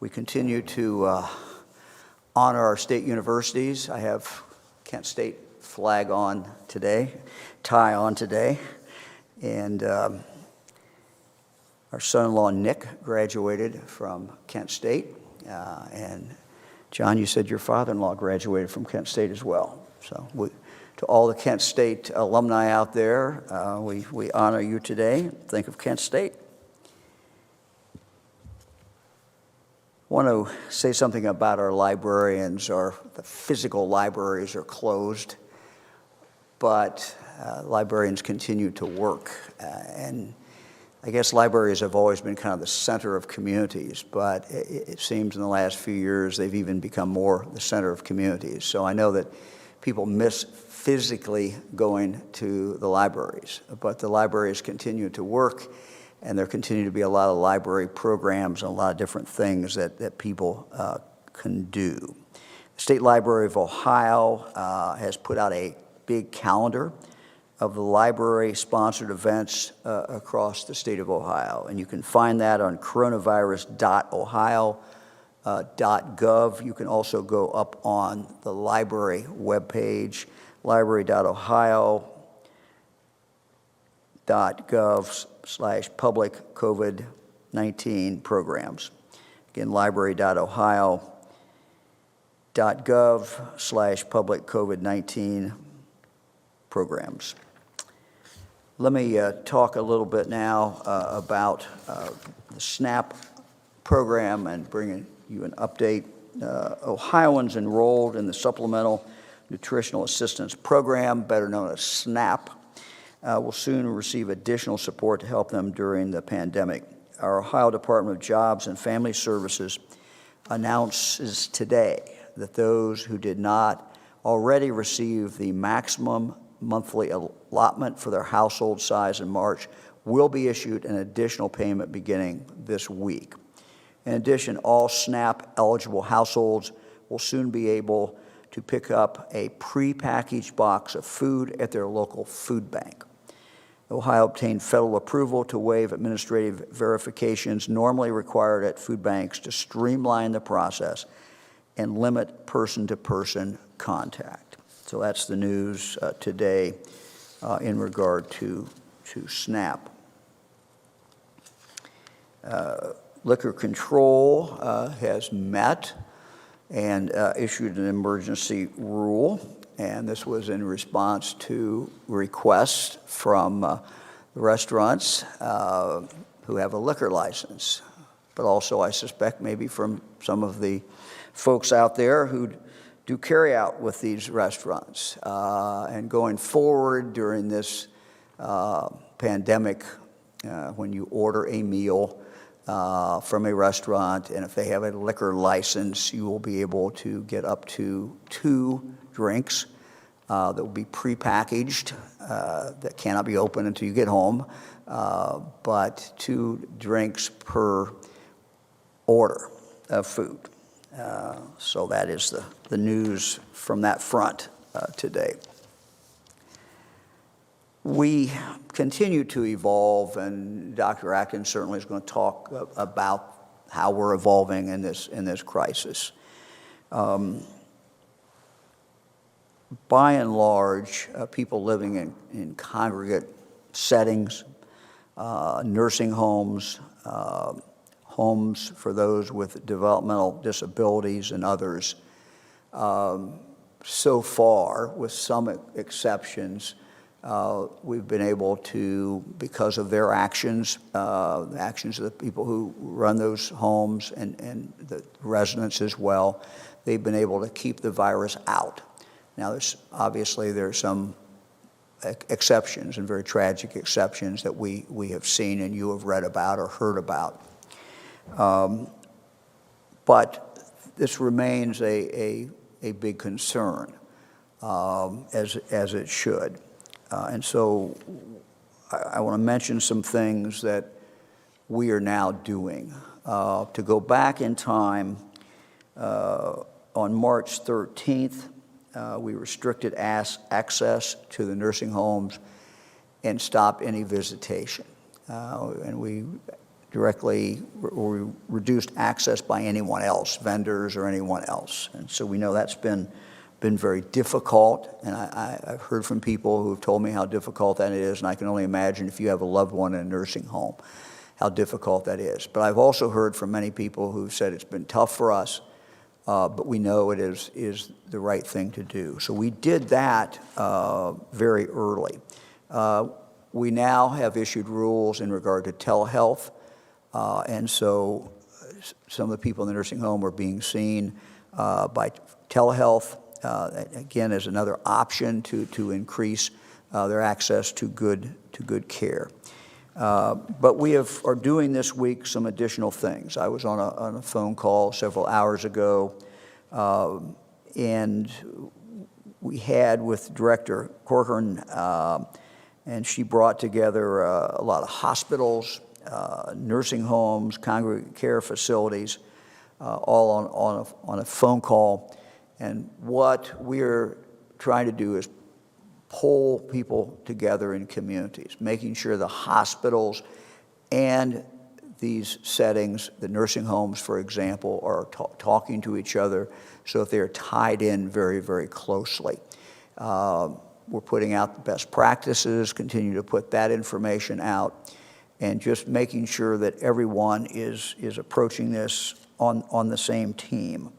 We continue to honor our state universities. I have Kent State flag on today, tie on today, and our son-in-law Nick graduated from Kent State, and John, you said your father-in-law graduated from Kent State as well. So to all the Kent State alumni out there, we honor you today. Think of Kent State. I want to say something about our librarians. The physical libraries are closed, but librarians continue to work. And I guess libraries have always been kind of the center of communities, but it seems in the last few years they've even become more the center of communities. So I know that people miss physically going to the libraries, but the libraries continue to work, and there continue to be a lot of library programs and a lot of different things that people can do. The State Library of Ohio has put out a big calendar of the library-sponsored events across the state of Ohio, and you can find that on coronavirus.ohio.gov. You can also go up on the library webpage, library.ohio.gov/public COVID-19 programs. Again, library.ohio.gov/public COVID-19 programs. Let me talk a little bit now about the SNAP program and bringing you an update. Ohioans enrolled in the Supplemental Nutritional Assistance Program, better known as SNAP, will soon receive additional support to help them during the pandemic. Our Ohio Department of Jobs and Family Services announces today that those who did not already receive the maximum monthly allotment for their household size in March will be issued an additional payment beginning this week. In addition, all SNAP eligible households will soon be able to pick up a prepackaged box of food at their local food bank. Ohio obtained federal approval to waive administrative verifications normally required at food banks to streamline the process and limit person-to-person contact. So that's the news today in regard to SNAP. Liquor Control has met and issued an emergency rule, and this was in response to requests from the restaurants who have a liquor license, but also I suspect maybe from some of the folks out there who do carry out with these restaurants. And going forward during this pandemic, when you order a meal from a restaurant, and if they have a liquor license, you will be able to get up to 2 drinks that will be prepackaged, that cannot be opened until you get home, but 2 drinks per order of food. So that is the news from that front today. We continue to evolve, and Dr. Acton certainly is going to talk about how we're evolving in this crisis. By and large, people living in congregate settings, nursing homes, homes for those with developmental disabilities and others, so far, with some exceptions, we've been able to, because of their actions, the actions of the people who run those homes and the residents as well, they've been able to keep the virus out. Now, there's some exceptions, and very tragic exceptions that we have seen and you have read about or heard about. But this remains a big concern, as it should. And so I want to mention some things that we are now doing. To go back in time, on March 13th, we restricted access to the nursing homes and stopped any visitation. And we directly or reduced access by anyone else, vendors or anyone else. And so we know that's been very difficult, and I've heard from people who have told me how difficult that is, and I can only imagine if you have a loved one in a nursing home, how difficult that is. But I've also heard from many people who've said it's been tough for us, but we know it is the right thing to do. So we did that very early. We now have issued rules in regard to telehealth, and so some of the people in the nursing home are being seen by telehealth, again, as another option to increase their access to good care. But we are doing this week some additional things. I was on a phone call several hours ago, and we had with Director Corcoran, and she brought together a lot of hospitals, nursing homes, congregate care facilities, all on a phone call. And what we're trying to do is pull people together in communities, making sure the hospitals and these settings, the nursing homes, for example, are talking to each other so that they're tied in very, very closely. We're putting out the best practices, continue to put that information out, and just making sure that everyone is approaching this on the same team.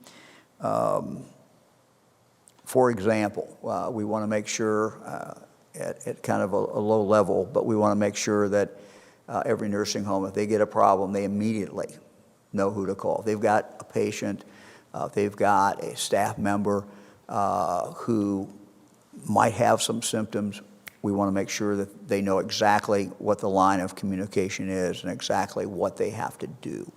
For example, we want to make sure at kind of a low level, but we want to make sure that every nursing home, if they get a problem, they immediately know who to call. If they've got a patient, if they've got a staff member who might have some symptoms, we want to make sure that they know exactly what the line of communication is and exactly what they have to do.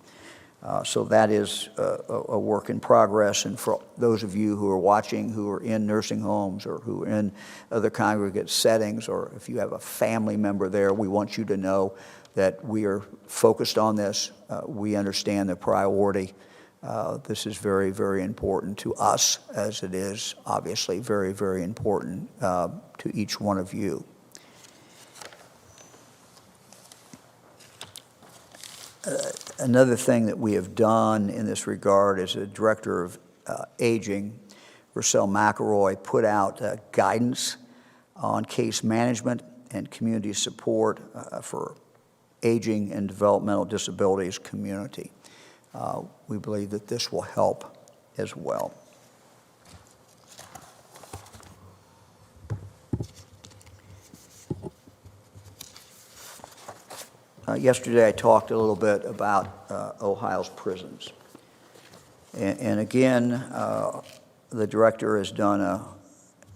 So that is a work in progress. And for those of you who are watching who are in nursing homes or who are in other congregate settings, or if you have a family member there, we want you to know that we are focused on this. We understand the priority. This is very, very important to us, as it is obviously very, very important to each one of you. Another thing that we have done in this regard is the Director of Aging, Rochelle McElroy, put out guidance on case management and community support for aging and developmental disabilities community. We believe that this will help as well. Yesterday I talked a little bit about Ohio's prisons. And again, the director has done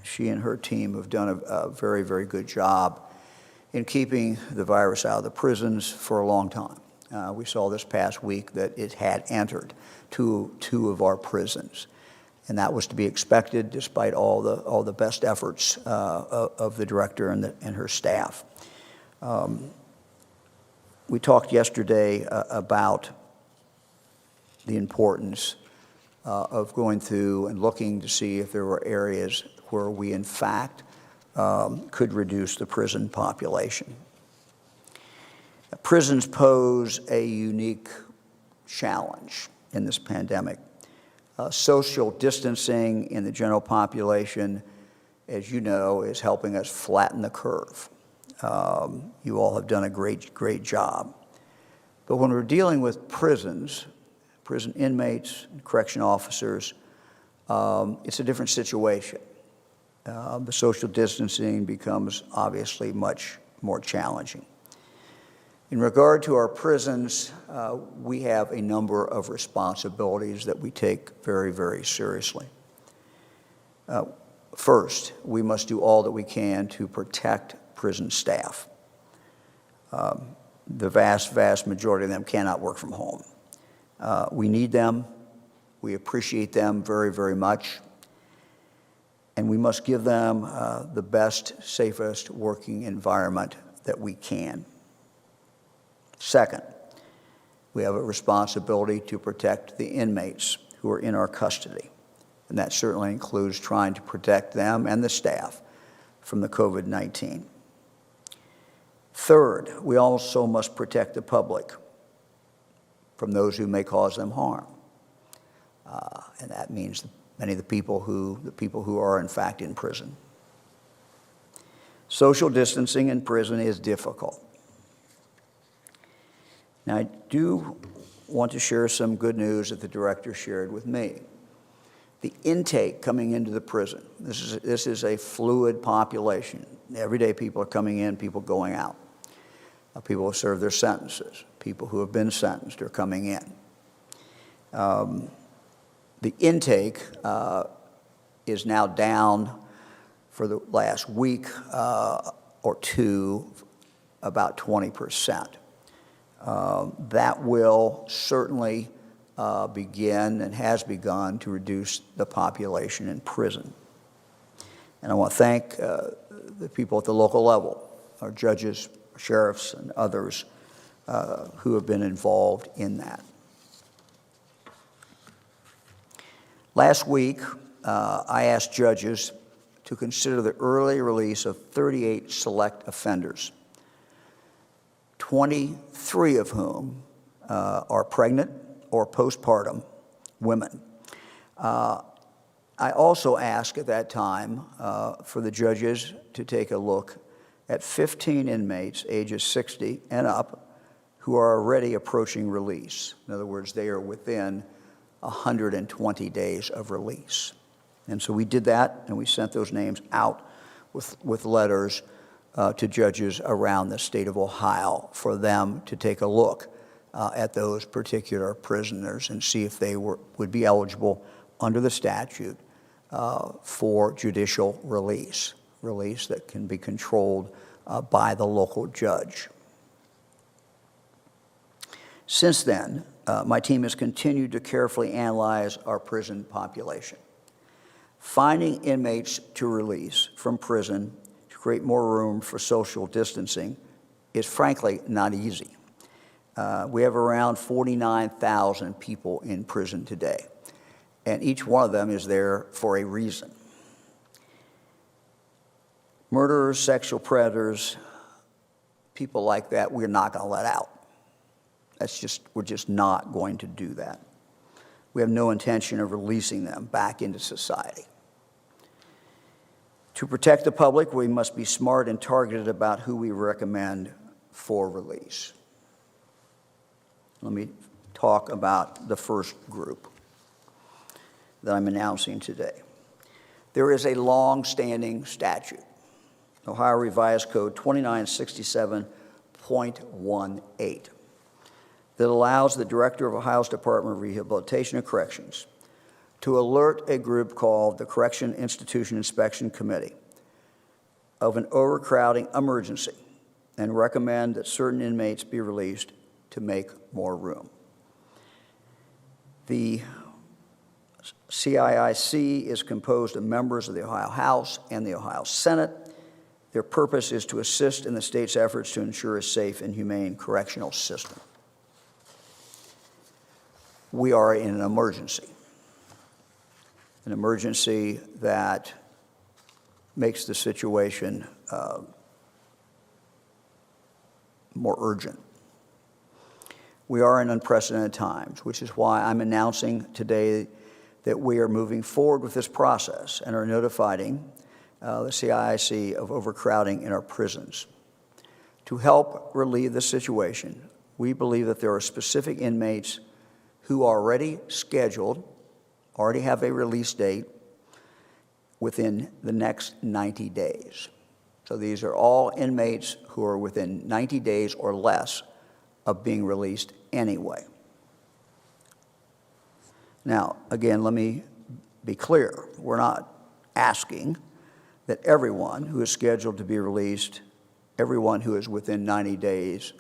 she and her team have done a very, very good job in keeping the virus out of the prisons for a long time. We saw this past week that it had entered two of our prisons. And that was to be expected despite all the best efforts of the director and her staff. We talked yesterday about the importance of going through and looking to see if there were areas where we, in fact, could reduce the prison population. Prisons pose a unique challenge in this pandemic. Social distancing in the general population, as you know, is helping us flatten the curve. You all have done a great job. But when we're dealing with prisons, prison inmates, correction officers, it's a different situation. The social distancing becomes obviously much more challenging. In regard to our prisons, we have a number of responsibilities that we take very, very seriously. First, we must do all that we can to protect prison staff. The vast majority of them cannot work from home. We need them. We appreciate them very, very much. And we must give them the best, safest working environment that we can. Second, we have a responsibility to protect the inmates who are in our custody. And that certainly includes trying to protect them and the staff from the COVID-19. Third, we also must protect the public. from those who may cause them harm. And that means many of the people who are in fact in prison. Social distancing in prison is difficult. Now, I do want to share some good news that the director shared with me. The intake coming into the prison, this is a fluid population. Every day people are coming in, people going out. People have served their sentences. People who have been sentenced are coming in. The intake is now down for the last week or two, about 20%. That will certainly begin and has begun to reduce the population in prison. And I want to thank the people at the local level, our judges, sheriffs, and others who have been involved in that. Last week, I asked judges to consider the early release of 38 select offenders, 23 of whom are pregnant or postpartum women. I also asked at that time for the judges to take a look at 15 inmates ages 60 and up who are already approaching release. In other words, they are within 120 days of release. And so we did that, and we sent those names out with letters to judges around the state of Ohio for them to take a look at those particular prisoners and see if they would be eligible under the statute for judicial release that can be controlled by the local judge. Since then, my team has continued to carefully analyze our prison population. Finding inmates to release from prison to create more room for social distancing is frankly not easy. We have around 49,000 people in prison today, and each one of them is there for a reason. Murderers, sexual predators, people like that, we're not going to let out. We're just not going to do that. We have no intention of releasing them back into society. To protect the public, we must be smart and targeted about who we recommend for release. Let me talk about the first group that I'm announcing today. There is a long-standing statute, Ohio Revised Code 2967.18, that allows the director of Ohio's Department of Rehabilitation and Corrections to alert a group called the Correction Institution Inspection Committee of an overcrowding emergency and recommend that certain inmates be released to make more room. The CIIC is composed of members of the Ohio House and the Ohio Senate. Their purpose is to assist in the state's efforts to ensure a safe and humane correctional system. We are in an emergency that makes the situation more urgent. We are in unprecedented times, which is why I'm announcing today that we are moving forward with this process and are notifying the CIIC of overcrowding in our prisons. To help relieve the situation, we believe that there are specific inmates who are already scheduled, already have a release date within the next 90 days. So these are all inmates who are within 90 days or less of being released anyway. Now, again, let me be clear. We're not asking that everyone who is scheduled to be released, everyone who is within 90 days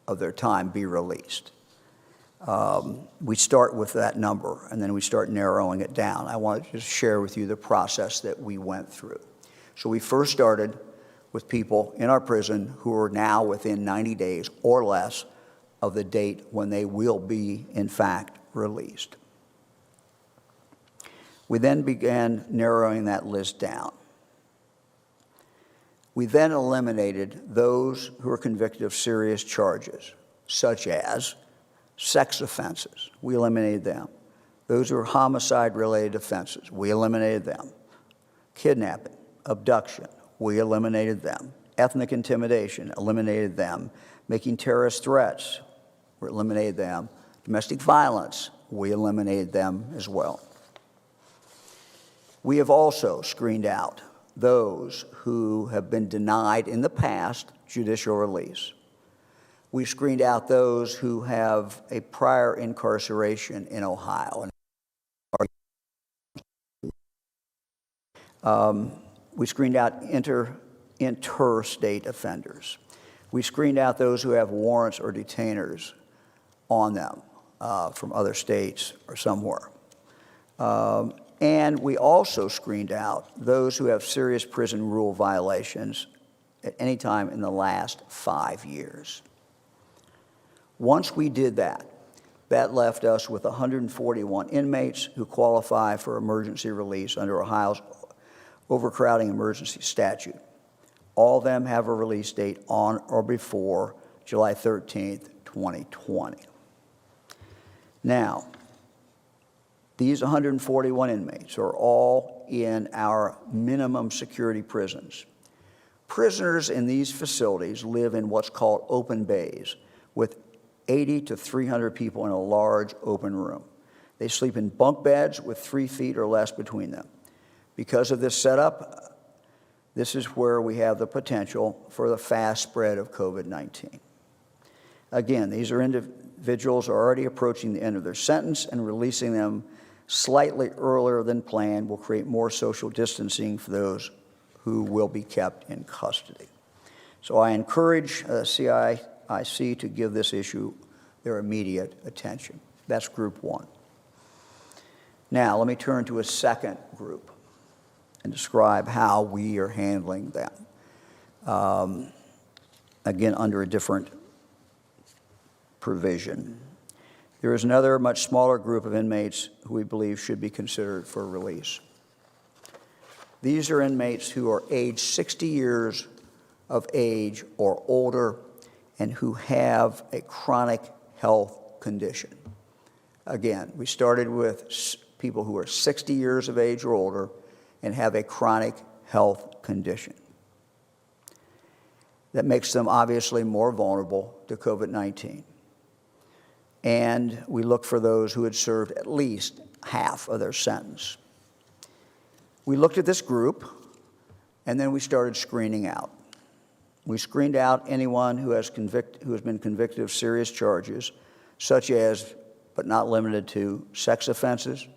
of their time be released. We start with that number, and then we start narrowing it down. I want to just share with you the process that we went through. So we first started with people in our prison who are now within 90 days or less of the date when they will be, in fact, released. We then began narrowing that list down. We then eliminated those who were convicted of serious charges, such as Sex offenses, we eliminated them. Those who are homicide-related offenses, we eliminated them. Kidnapping, abduction, we eliminated them. Ethnic intimidation, eliminated them. Making terrorist threats, we eliminated them. Domestic violence, we eliminated them as well. We have also screened out those who have been denied in the past judicial release. We screened out those who have a prior incarceration in Ohio. We screened out interstate offenders. We screened out those who have warrants or detainers on them from other states or somewhere. And we also screened out those who have serious prison rule violations at any time in the last 5 years. Once we did that, that left us with 141 inmates who qualify for emergency release under Ohio's overcrowding emergency statute. All of them have a release date on or before July 13th, 2020. Now, these 141 inmates are all in our minimum security prisons. Prisoners in these facilities live in what's called open bays with 80 to 300 people in a large open room. They sleep in bunk beds with 3 feet or less between them. Because of this setup, this is where we have the potential for the fast spread of COVID-19. Again, these are individuals who are already approaching the end of their sentence, and releasing them slightly earlier than planned will create more social distancing for those who will be kept in custody. So I encourage CIIC to give this issue their immediate attention. That's group one. Now, let me turn to a second group and describe how we are handling them. Again, under a different provision. There is another much smaller group of inmates who we believe should be considered for release. These are inmates who are age 60 years of age or older and who have a chronic health condition. Again, we started with people who are 60 years of age or older and have a chronic health condition. That makes them obviously more vulnerable to COVID-19. And we look for those who had served at least half of their sentence. We looked at this group, and then we started screening out. We screened out anyone who has been convicted of serious charges, such as, but not limited to, sex offenses,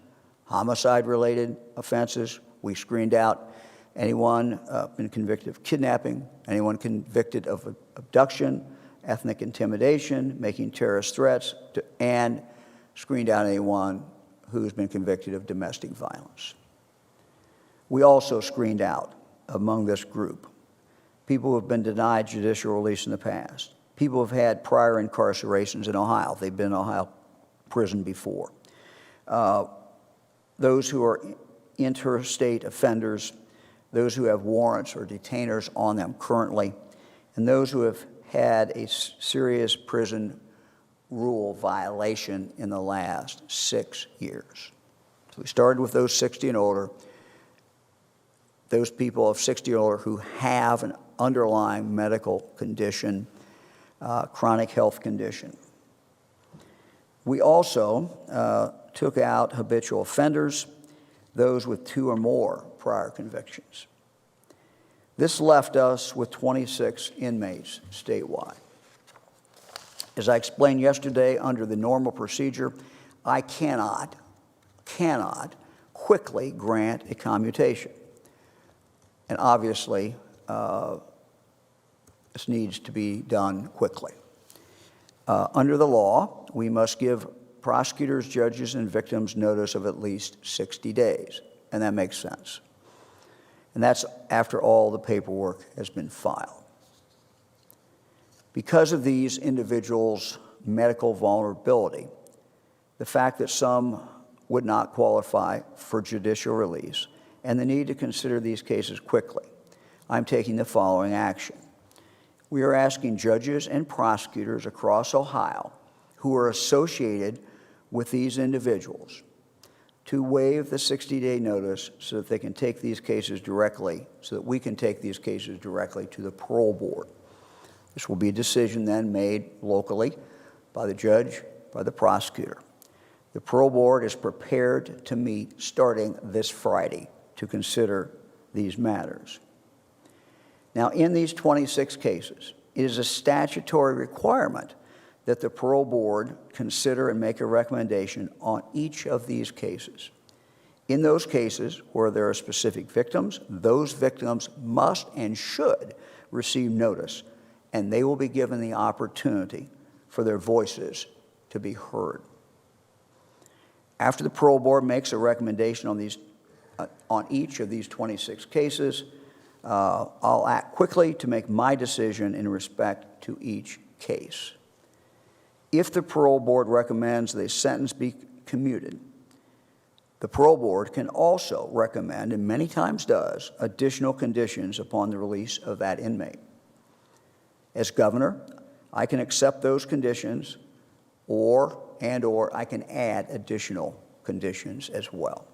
homicide-related offenses. We screened out anyone been convicted of kidnapping, anyone convicted of abduction, ethnic intimidation, making terrorist threats, and screened out anyone who's been convicted of domestic violence. We also screened out, among this group, people who have been denied judicial release in the past, people who have had prior incarcerations in Ohio. They've been in Ohio prison before. Those who are interstate offenders, those who have warrants or detainers on them currently, and those who have had a serious prison rule violation in the last 6 years. So we started with those 60 and older, those people of 60 or older who have an underlying medical condition, chronic health condition. We also took out habitual offenders, those with 2 or more prior convictions. This left us with 26 inmates statewide. As I explained yesterday, under the normal procedure, I cannot quickly grant a commutation. And obviously, this needs to be done quickly. Under the law, we must give prosecutors, judges, and victims notice of at least 60 days, and that makes sense. And that's after all the paperwork has been filed. Because of these individuals' medical vulnerability, the fact that some would not qualify for judicial release, and the need to consider these cases quickly, I'm taking the following action. We are asking judges and prosecutors across Ohio who are associated with these individuals to waive the 60-day notice so that they can take these cases directly, so that we can take these cases directly to the parole board. This will be a decision then made locally by the judge, by the prosecutor. The parole board is prepared to meet starting this Friday to consider these matters. Now, in these 26 cases, it is a statutory requirement that the parole board consider and make a recommendation on each of these cases. In those cases where there are specific victims, those victims must and should receive notice, and they will be given the opportunity for their voices to be heard. After the parole board makes a recommendation on each of these 26 cases, I'll act quickly to make my decision in respect to each case. If the parole board recommends that a sentence be commuted, the parole board can also recommend, and many times does, additional conditions upon the release of that inmate. As governor, I can accept those conditions or I can add additional conditions as well.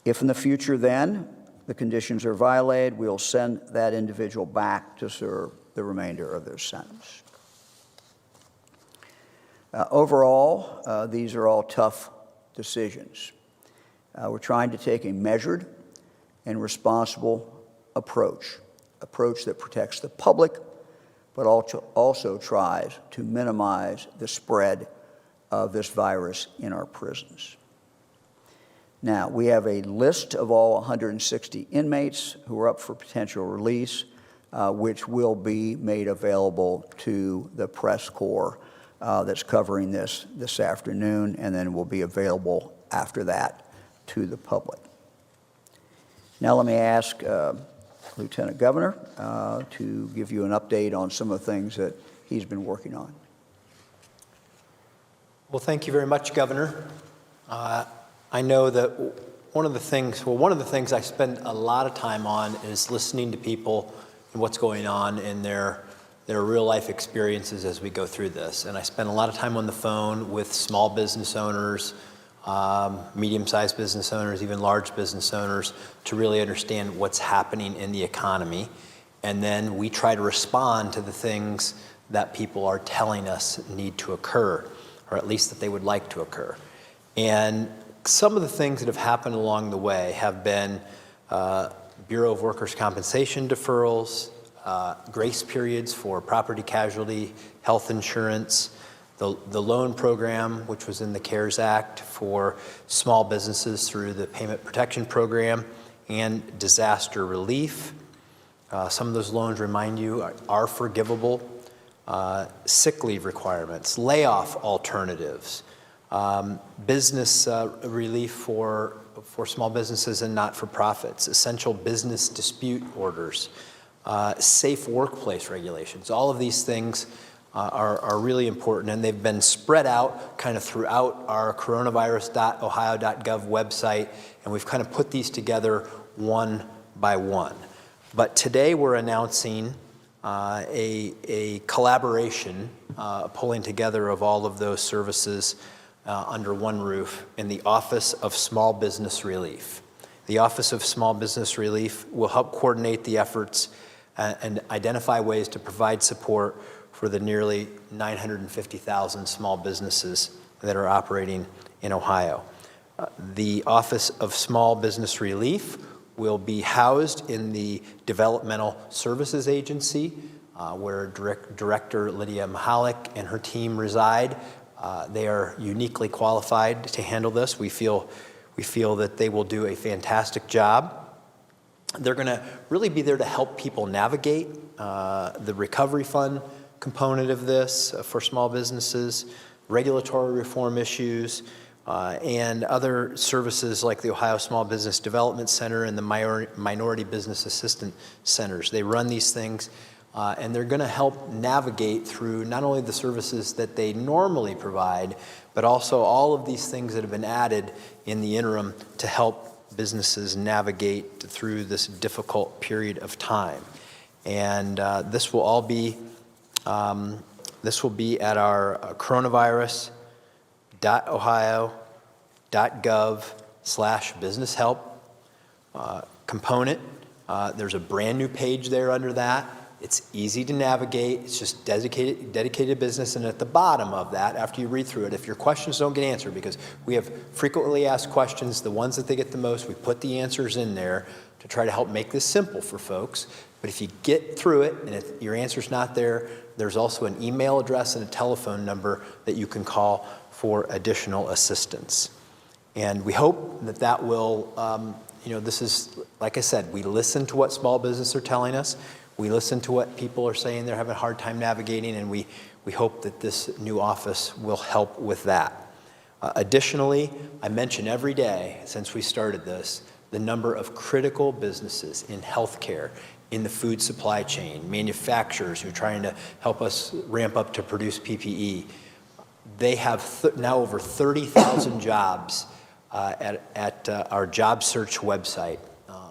If in the future then the conditions are violated, we'll send that individual back to serve the remainder of their sentence. Overall, these are all tough decisions. We're trying to take a measured and responsible approach that protects the public, but also tries to minimize the spread of this virus in our prisons. Now, we have a list of all 160 inmates who are up for potential release, which will be made available to the press corps that's covering this afternoon, and then will be available after that to the public. Now let me ask Lieutenant Governor to give you an update on some of the things that he's been working on. Well, thank you very much, Governor. I know that one of the things I spend a lot of time on is listening to people and what's going on in their real life experiences as we go through this. And I spend a lot of time on the phone with small business owners, medium-sized business owners, even large business owners, to really understand what's happening in the economy. And then we try to respond to the things that people are telling us need to occur, or at least that they would like to occur. And some of the things that have happened along the way have been Bureau of Workers' Compensation deferrals, grace periods for property casualty, health insurance, the loan program, which was in the CARES Act for small businesses through the Payment Protection Program, and disaster relief. Some of those loans, remind you, are forgivable. Sick leave requirements, layoff alternatives, business relief for small businesses and not-for-profits, essential business dispute orders, safe workplace regulations. All of these things are really important, and they've been spread out kind of throughout our coronavirus.ohio.gov website, and we've kind of put these together one by one. But today we're announcing a collaboration, pulling together of all of those services under one roof in the Office of Small Business Relief. The Office of Small Business Relief will help coordinate the efforts and identify ways to provide support for the nearly 950,000 small businesses that are operating in Ohio. The Office of Small Business Relief will be housed in the Developmental Services Agency, where Director Lydia Mahalik and her team reside. They are uniquely qualified to handle this. We feel that they will do a fantastic job. They're going to really be there to help people navigate the recovery fund component of this for small businesses, regulatory reform issues, and other services like the Ohio Small Business Development Center and the Minority Business Assistance Centers. They run these things, and they're going to help navigate through not only the services that they normally provide, but also all of these things that have been added in the interim to help businesses navigate through this difficult period of time. And this will all be This will be at our coronavirus.ohio.gov/business help component. There's a brand new page there under that. It's easy to navigate. It's just dedicated business. And at the bottom of that, after you read through it, if your questions don't get answered, because we have frequently asked questions, the ones that they get the most, we put the answers in there to try to help make this simple for folks. But if you get through it and if your answer's not there, there's also an email address and a telephone number that you can call for additional assistance. And we hope that that will, this is, like I said, we listen to what small businesses are telling us. We listen to what people are saying they're having a hard time navigating, and we hope that this new office will help with that. Additionally, I mention every day since we started this, the number of critical businesses in healthcare, in the food supply chain, manufacturers who are trying to help us ramp up to produce PPE. They have now over 30,000 jobs at our job search website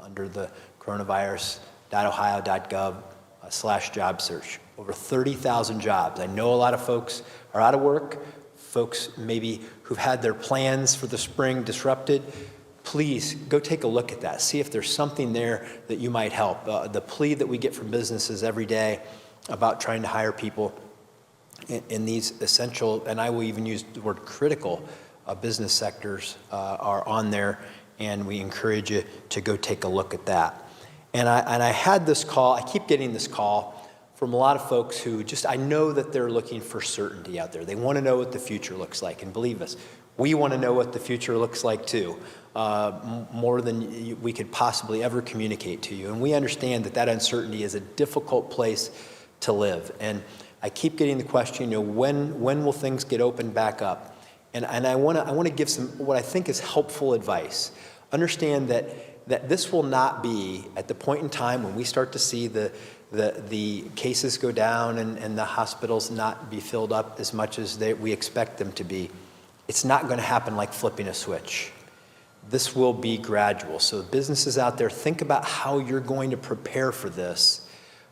under the coronavirus.ohio.gov/job search. Over 30,000 jobs. I know a lot of folks are out of work, folks maybe who've had their plans for the spring disrupted. Please go take a look at that. See if there's something there that you might help. The plea that we get from businesses every day about trying to hire people in these essential, and I will even use the word critical, business sectors are on there, and we encourage you to go take a look at that. And I had this call, I keep getting this call from a lot of folks who I know that they're looking for certainty out there. They want to know what the future looks like, and believe us, we want to know what the future looks like too, more than we could possibly ever communicate to you. And we understand that uncertainty is a difficult place to live. And I keep getting the question, when will things get opened back up? And I want to give some what I think is helpful advice. Understand that this will not be at the point in time when we start to see the cases go down and the hospitals not be filled up as much as we expect them to be. It's not going to happen like flipping a switch. This will be gradual. So businesses out there, think about how you're going to prepare for this,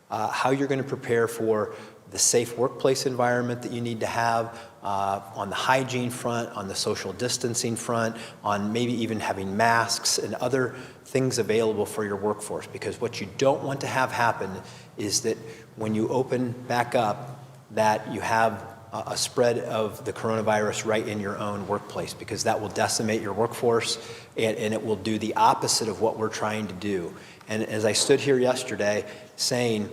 how you're going to prepare for the safe workplace environment that you need to have, on the hygiene front, on the social distancing front, on maybe even having masks and other things available for your workforce. Because what you don't want to have happen is that when you open back up, that you have a spread of the coronavirus right in your own workplace, because that will decimate your workforce and it will do the opposite of what we're trying to do. And as I stood here yesterday saying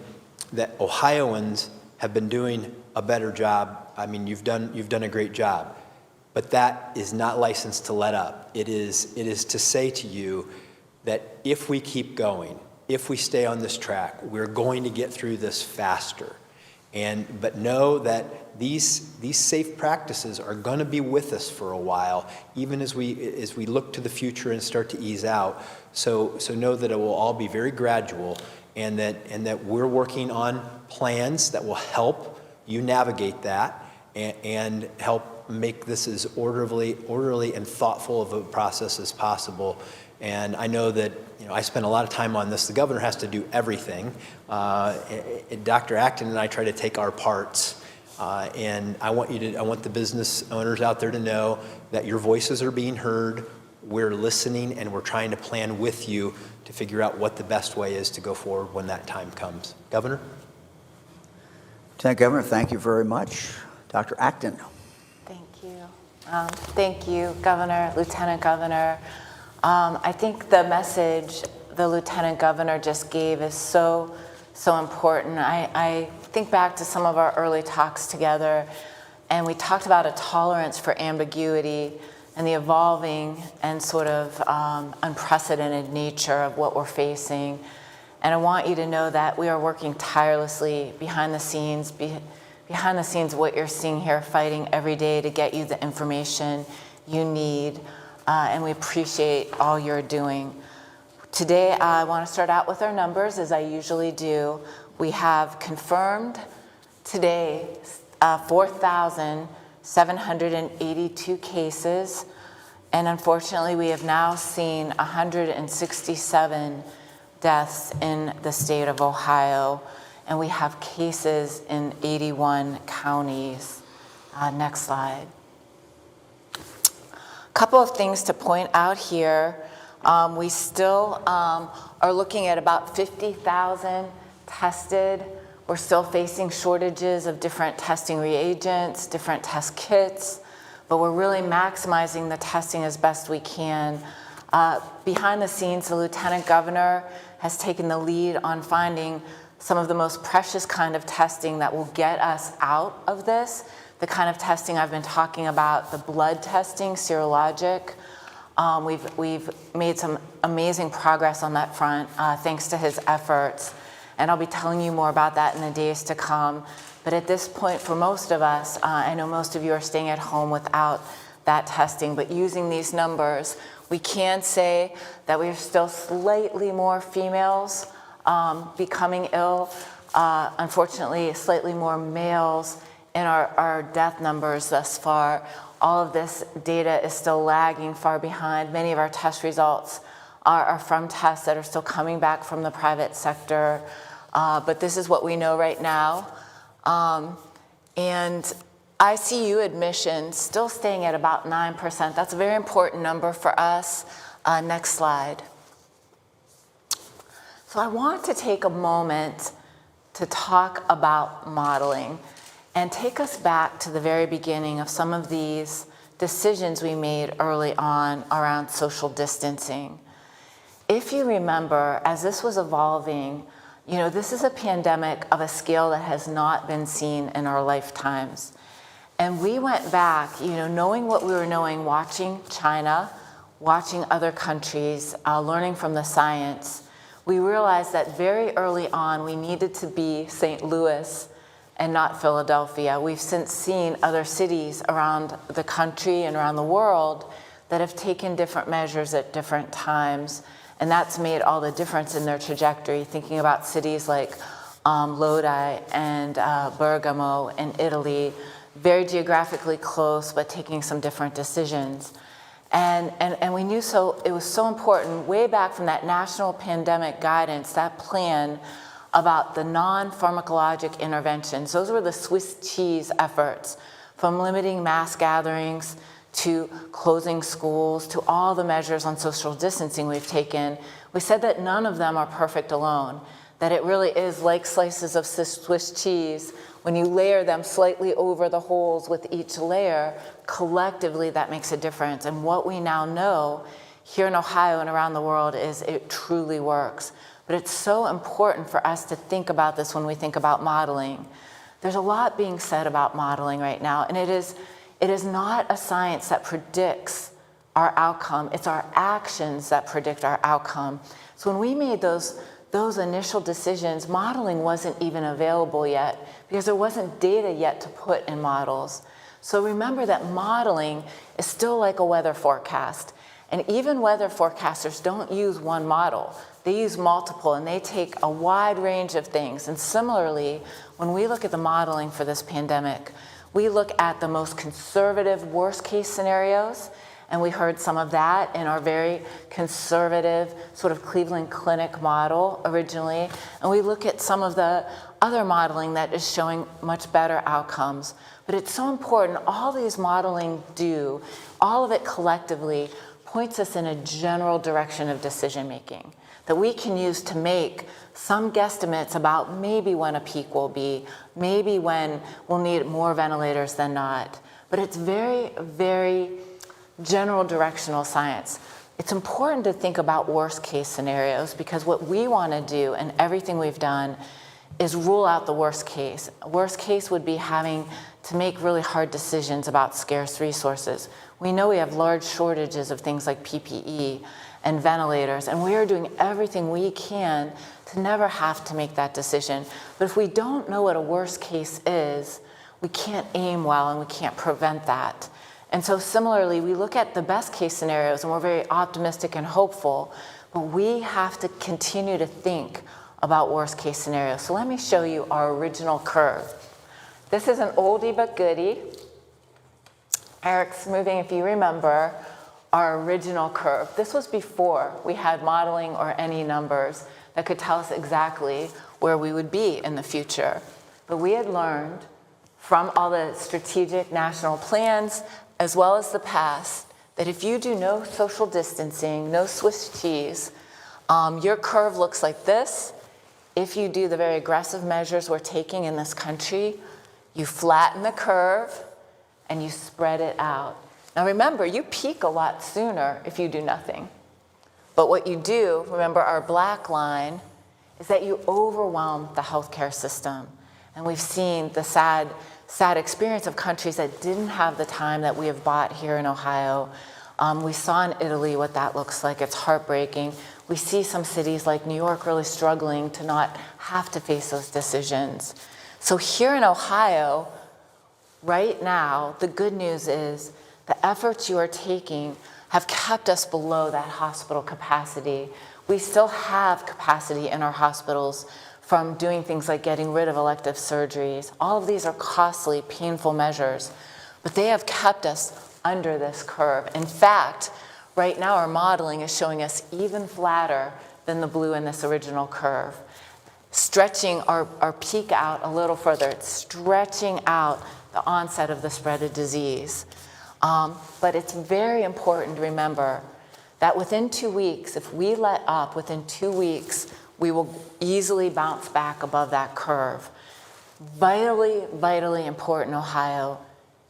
that Ohioans have been doing a better job, I mean, you've done a great job, but that is not licensed to let up. It is to say to you that if we keep going, if we stay on this track, we're going to get through this faster. But know that these safe practices are going to be with us for a while, even as we look to the future and start to ease out. So know that it will all be very gradual, and that we're working on plans that will help you navigate that and help make this as orderly and thoughtful of a process as possible. And I know that I spend a lot of time on this. The governor has to do everything. Dr. Acton and I try to take our parts. And I want the business owners out there to know that your voices are being heard. We're listening, and we're trying to plan with you to figure out what the best way is to go forward when that time comes. Governor? Lieutenant Governor, thank you very much. Dr. Acton. Thank you. Thank you, Governor, Lieutenant Governor. I think the message the Lieutenant Governor just gave is so important. I think back to some of our early talks together, and we talked about a tolerance for ambiguity and the evolving and sort of unprecedented nature of what we're facing. And I want you to know that we are working tirelessly behind the scenes, what you're seeing here, fighting every day to get you the information you need. And we appreciate all you're doing. Today, I want to start out with our numbers, as I usually do. We have confirmed today 4,782 cases, and unfortunately, we have now seen 167 deaths in the state of Ohio. and we have cases in 81 counties. Next slide. A couple of things to point out here. We still are looking at about 50,000 tested. We're still facing shortages of different testing reagents, different test kits, but we're really maximizing the testing as best we can. Behind the scenes, the Lieutenant Governor has taken the lead on finding some of the most precious kind of testing that will get us out of this, the kind of testing I've been talking about, the blood testing, serologic. We've made some amazing progress on that front, thanks to his efforts. And I'll be telling you more about that in the days to come. But at this point, for most of us, I know most of you are staying at home without that testing, but using these numbers, we can say that we are still slightly more females becoming ill. Unfortunately, slightly more males in our death numbers thus far. All of this data is still lagging far behind. Many of our test results are from tests that are still coming back from the private sector. But this is what we know right now. And ICU admissions still staying at about 9%. That's a very important number for us. Next slide. So I want to take a moment to talk about modeling and take us back to the very beginning of some of these decisions we made early on around social distancing. If you remember, as this was evolving, you know, this is a pandemic of a scale that has not been seen in our lifetimes. And we went back, you know, knowing what we were knowing, watching China, watching other countries, learning from the science. We realized that very early on we needed to be St. Louis and not Philadelphia. We've since seen other cities around the country and around the world that have taken different measures at different times, and that's made all the difference in their trajectory, thinking about cities like Lodi and Bergamo in Italy, very geographically close, but taking some different decisions. And we knew it was so important way back from that national pandemic guidance, that plan about the non-pharmacologic interventions. Those were the Swiss cheese efforts, from limiting mass gatherings to closing schools to all the measures on social distancing we've taken. We said that none of them are perfect alone, that it really is like slices of Swiss cheese. When you layer them slightly over the holes with each layer, collectively that makes a difference. And what we now know here in Ohio and around the world is it truly works. But it's so important for us to think about this when we think about modeling. There's a lot being said about modeling right now, and it is not a science that predicts our outcome. It's our actions that predict our outcome. So when we made those initial decisions, modeling wasn't even available yet because there wasn't data yet to put in models. So remember that modeling is still like a weather forecast. And even weather forecasters don't use one model. They use multiple, and they take a wide range of things. And similarly, when we look at the modeling for this pandemic, we look at the most conservative worst case scenarios, and we heard some of that in our very conservative sort of Cleveland Clinic model originally. And we look at some of the other modeling that is showing much better outcomes. But it's so important, all these modeling do, all of it collectively points us in a general direction of decision making that we can use to make some guesstimates about maybe when a peak will be, maybe when we'll need more ventilators than not. But it's very, very general directional science. It's important to think about worst case scenarios because what we want to do and everything we've done is rule out the worst case. Worst case would be having to make really hard decisions about scarce resources. We know we have large shortages of things like PPE and ventilators, and we are doing everything we can to never have to make that decision. But if we don't know what a worst case is, we can't aim well and we can't prevent that. And so similarly, we look at the best case scenarios and we're very optimistic and hopeful, but we have to continue to think about worst case scenarios. So let me show you our original curve. This is an oldie but goodie. Eric's moving, if you remember, our original curve. This was before we had modeling or any numbers that could tell us exactly where we would be in the future. But we had learned from all the strategic national plans, as well as the past, that if you do no social distancing, no Swiss cheese, your curve looks like this. If you do the very aggressive measures we're taking in this country, you flatten the curve and you spread it out. Now remember, you peak a lot sooner if you do nothing. But what you do, remember our black line, is that you overwhelm the healthcare system. And we've seen the sad experience of countries that didn't have the time that we have bought here in Ohio. We saw in Italy what that looks like. It's heartbreaking. We see some cities like New York really struggling to not have to face those decisions. So here in Ohio, right now, the good news is the efforts you are taking have kept us below that hospital capacity. We still have capacity in our hospitals from doing things like getting rid of elective surgeries. All of these are costly, painful measures, but they have kept us under this curve. In fact, right now our modeling is showing us even flatter than the blue in this original curve, stretching our peak out a little further. It's stretching out the onset of the spread of disease. But it's very important to remember that within 2 weeks, if we let up, within 2 weeks, we will easily bounce back above that curve. Vitally, vitally important, Ohio.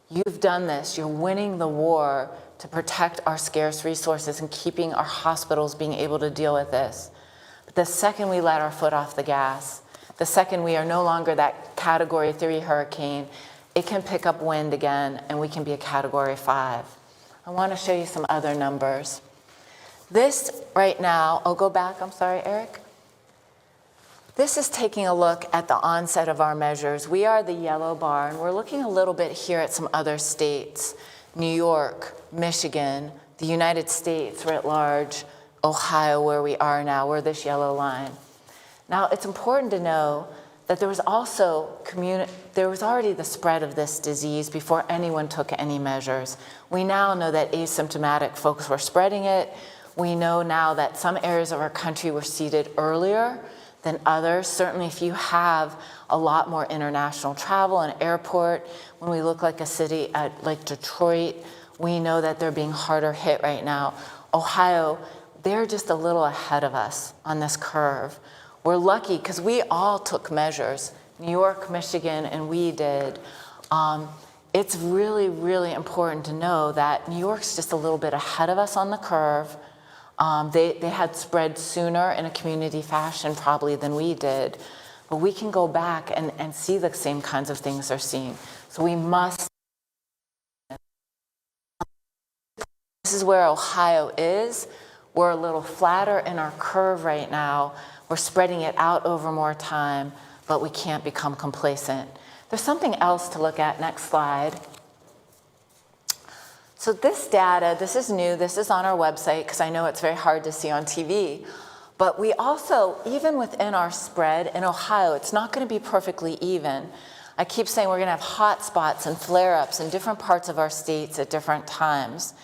You've done this. You're winning the war to protect our scarce resources and keeping our hospitals being able to deal with this. But the second we let our foot off the gas, the second we are no longer that Category 3 hurricane, it can pick up wind again and we can be a Category 5. I want to show you some other numbers. This right now, oh, go back, I'm sorry, Eric. This is taking a look at the onset of our measures. We are the yellow bar, and we're looking a little bit here at some other states, New York, Michigan, the United States writ large, Ohio, where we are now, we're this yellow line. Now, it's important to know that there was already the spread of this disease before anyone took any measures. We now know that asymptomatic folks were spreading it. We know now that some areas of our country were seeded earlier than others. Certainly if you have a lot more international travel and airport, when we look like a city like Detroit, we know that they're being harder hit right now. Ohio, they're just a little ahead of us on this curve. We're lucky because we all took measures. New York, Michigan, and we did. It's really, really important to know that New York's just a little bit ahead of us on the curve. They had spread sooner in a community fashion probably than we did, but we can go back and see the same kinds of things they're seeing. So we must. This is where Ohio is. We're a little flatter in our curve right now. We're spreading it out over more time, but we can't become complacent. There's something else to look at. Next slide. So this data, this is new, this is on our website because I know it's very hard to see on TV, but we also, even within our spread in Ohio, it's not going to be perfectly even. I keep saying we're going to have hot spots and flare-ups in different parts of our states at different times.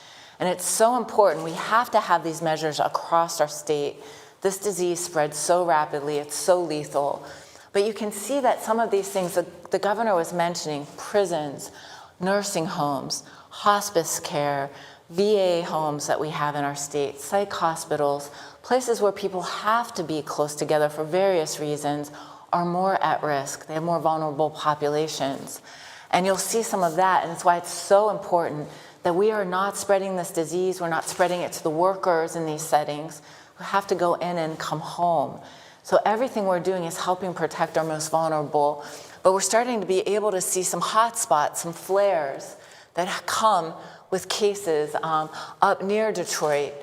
And it's so important. We have to have these measures across our state. This disease spreads so rapidly, it's so lethal. But you can see that some of these things, the governor was mentioning, prisons, nursing homes, hospice care, VA homes that we have in our state, psych hospitals, places where people have to be close together for various reasons, are more at risk. They have more vulnerable populations. And you'll see some of that, and that's why it's so important that we are not spreading this disease, we're not spreading it to the workers in these settings who have to go in and come home. So everything we're doing is helping protect our most vulnerable, but we're starting to be able to see some hot spots, some flares that come with cases up near Detroit,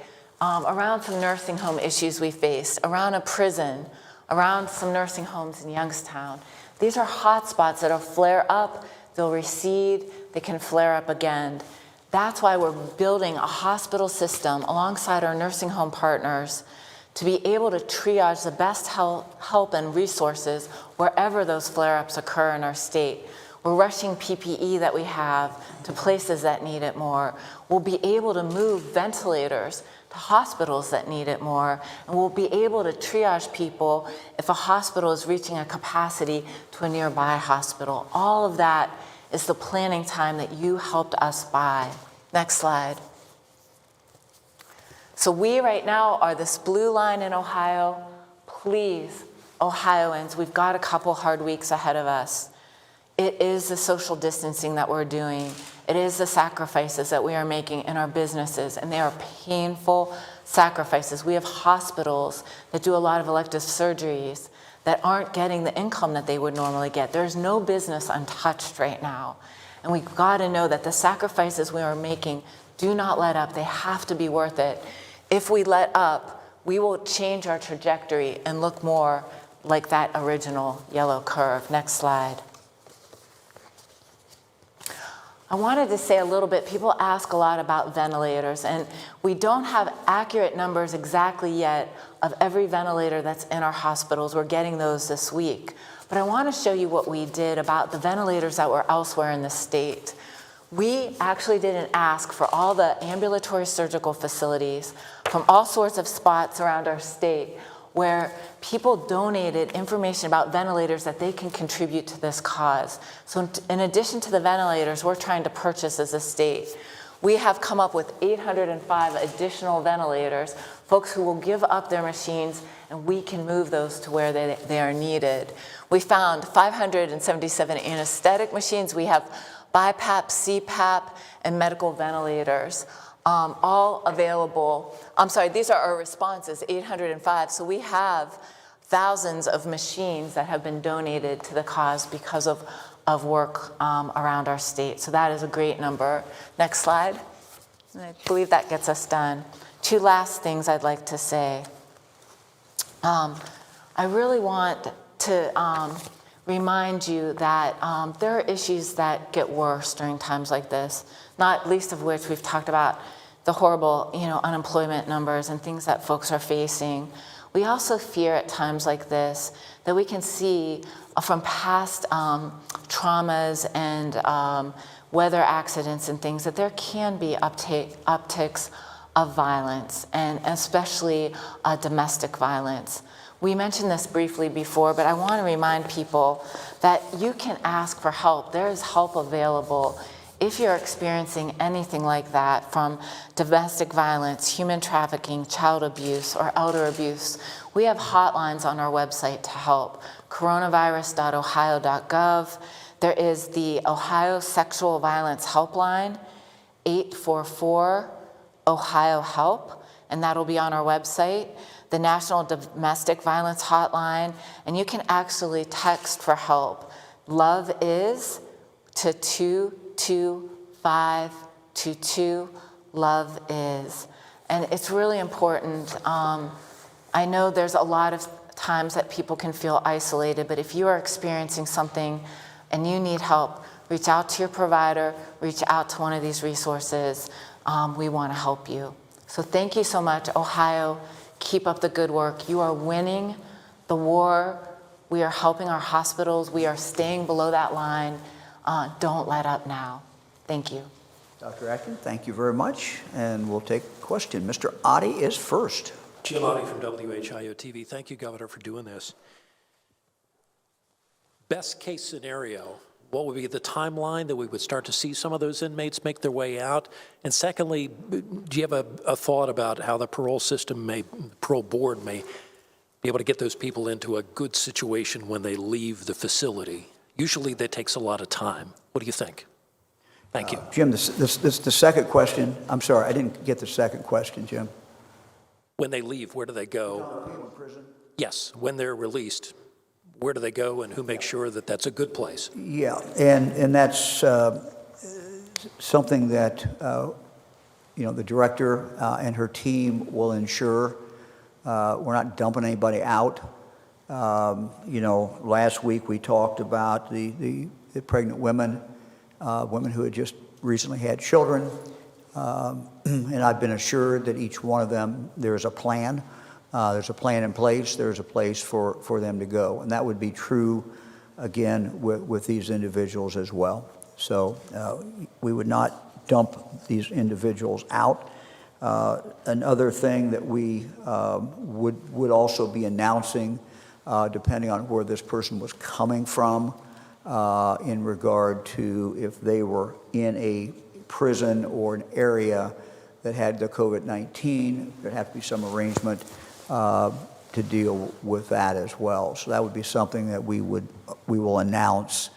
around some nursing home issues we faced, around a prison, around some nursing homes in Youngstown. These are hot spots that'll flare up, they'll recede, they can flare up again. That's why we're building a hospital system alongside our nursing home partners to be able to triage the best help and resources wherever those flare-ups occur in our state. We're rushing PPE that we have to places that need it more. We'll be able to move ventilators to hospitals that need it more, and we'll be able to triage people if a hospital is reaching a capacity to a nearby hospital. All of that is the planning time that you helped us buy. Next slide. So we right now are this blue line in Ohio. Please, Ohioans, we've got a couple hard weeks ahead of us. It is the social distancing that we're doing. It is the sacrifices that we are making in our businesses, and they are painful sacrifices. We have hospitals that do a lot of elective surgeries that aren't getting the income that they would normally get. There's no business untouched right now. And we've got to know that the sacrifices we are making do not let up. They have to be worth it. If we let up, we will change our trajectory and look more like that original yellow curve. Next slide. I wanted to say a little bit, people ask a lot about ventilators, and we don't have accurate numbers exactly yet of every ventilator that's in our hospitals. We're getting those this week. But I want to show you what we did about the ventilators that were elsewhere in the state. We actually did an ask for all the ambulatory surgical facilities from all sorts of spots around our state where people donated information about ventilators that they can contribute to this cause. So in addition to the ventilators we're trying to purchase as a state, we have come up with 805 additional ventilators, folks who will give up their machines and we can move those to where they are needed. We found 577 anesthetic machines. We have BiPAP, CPAP, and medical ventilators. All available. I'm sorry, these are our responses, 805. So we have thousands of machines that have been donated to the cause because of work around our state. So that is a great number. Next slide. And I believe that gets us done. Two last things I'd like to say. I really want to remind you that there are issues that get worse during times like this, not least of which we've talked about the horrible, unemployment numbers and things that folks are facing. We also fear at times like this that we can see from past traumas and weather accidents and things that there can be upticks of violence, and especially domestic violence. We mentioned this briefly before, but I want to remind people that you can ask for help. There is help available if you're experiencing anything like that, from domestic violence, human trafficking, child abuse, or elder abuse. We have hotlines on our website to help. coronavirus.ohio.gov. There is the Ohio Sexual Violence Helpline, 844-OHIO-HELP, and that'll be on our website. The National Domestic Violence Hotline, and you can actually text for help. Love is to 22522. Love is. And it's really important. I know there's a lot of times that people can feel isolated, but if you are experiencing something and you need help, reach out to your provider, reach out to one of these resources. We want to help you. So thank you so much, Ohio. Keep up the good work. You are winning the war. We are helping our hospitals. We are staying below that line. Don't let up now. Thank you. Dr. Acton, thank you very much. And we'll take a question. Mr. Oddie is first. Jim Oddie from WHIO-TV. Thank you, Governor, for doing this. Best case scenario, what would be the timeline that we would start to see some of those inmates make their way out? And secondly, do you have a thought about how the parole board may be able to get those people into a good situation when they leave the facility? Usually that takes a lot of time. What do you think? Thank you. Jim, the second question, I'm sorry, I didn't get the second question, Jim. When they leave, where do they go? Prison? Yes, when they're released, where do they go and who makes sure that that's a good place? Yeah, and that's something that, the director and her team will ensure. We're not dumping anybody out. Last week we talked about the pregnant women, women who had just recently had children, and I've been assured that each one of them, there's a plan. There's a plan in place. There's a place for them to go, and that would be true again, with these individuals as well. So we would not dump these individuals out. Another thing that we would also be announcing, depending on where this person was coming from, in regard to if they were in a prison or an area that had the COVID-19, there'd have to be some arrangement to deal with that as well. So that would be something that we will announce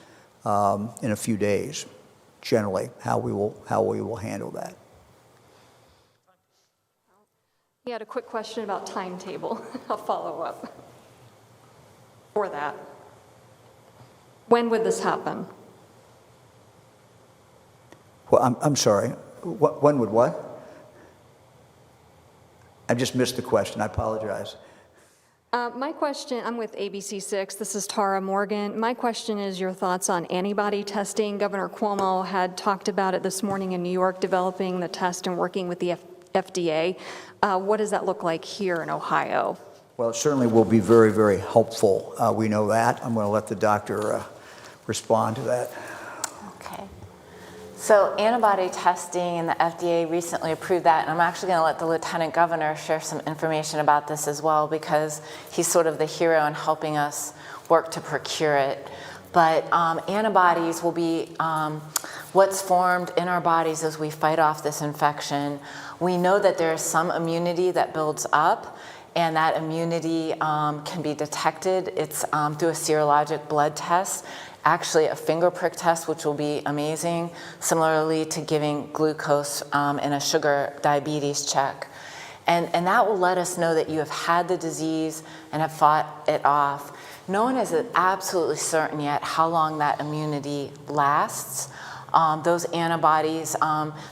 in a few days, generally, how we will handle that. You had a quick question about timetable. I'll follow up for that. When would this happen? Well, I'm sorry. When would what? I just missed the question. I apologize. My question, I'm with ABC6. This is Tara Morgan. My question is your thoughts on antibody testing. Governor Cuomo had talked about it this morning in New York, developing the test and working with the FDA. What does that look like here in Ohio? Well, it certainly will be very, very helpful. We know that. I'm going to let the doctor respond to that. Okay. So antibody testing, and the FDA recently approved that, and I'm actually going to let the Lieutenant Governor share some information about this as well, because he's sort of the hero in helping us work to procure it. But antibodies will be what's formed in our bodies as we fight off this infection. We know that there is some immunity that builds up, and that immunity can be detected. It's through a serologic blood test, actually a finger prick test, which will be amazing, similarly to giving glucose in a sugar diabetes check. And that will let us know that you have had the disease and have fought it off. No one is absolutely certain yet how long that immunity lasts. Those antibodies,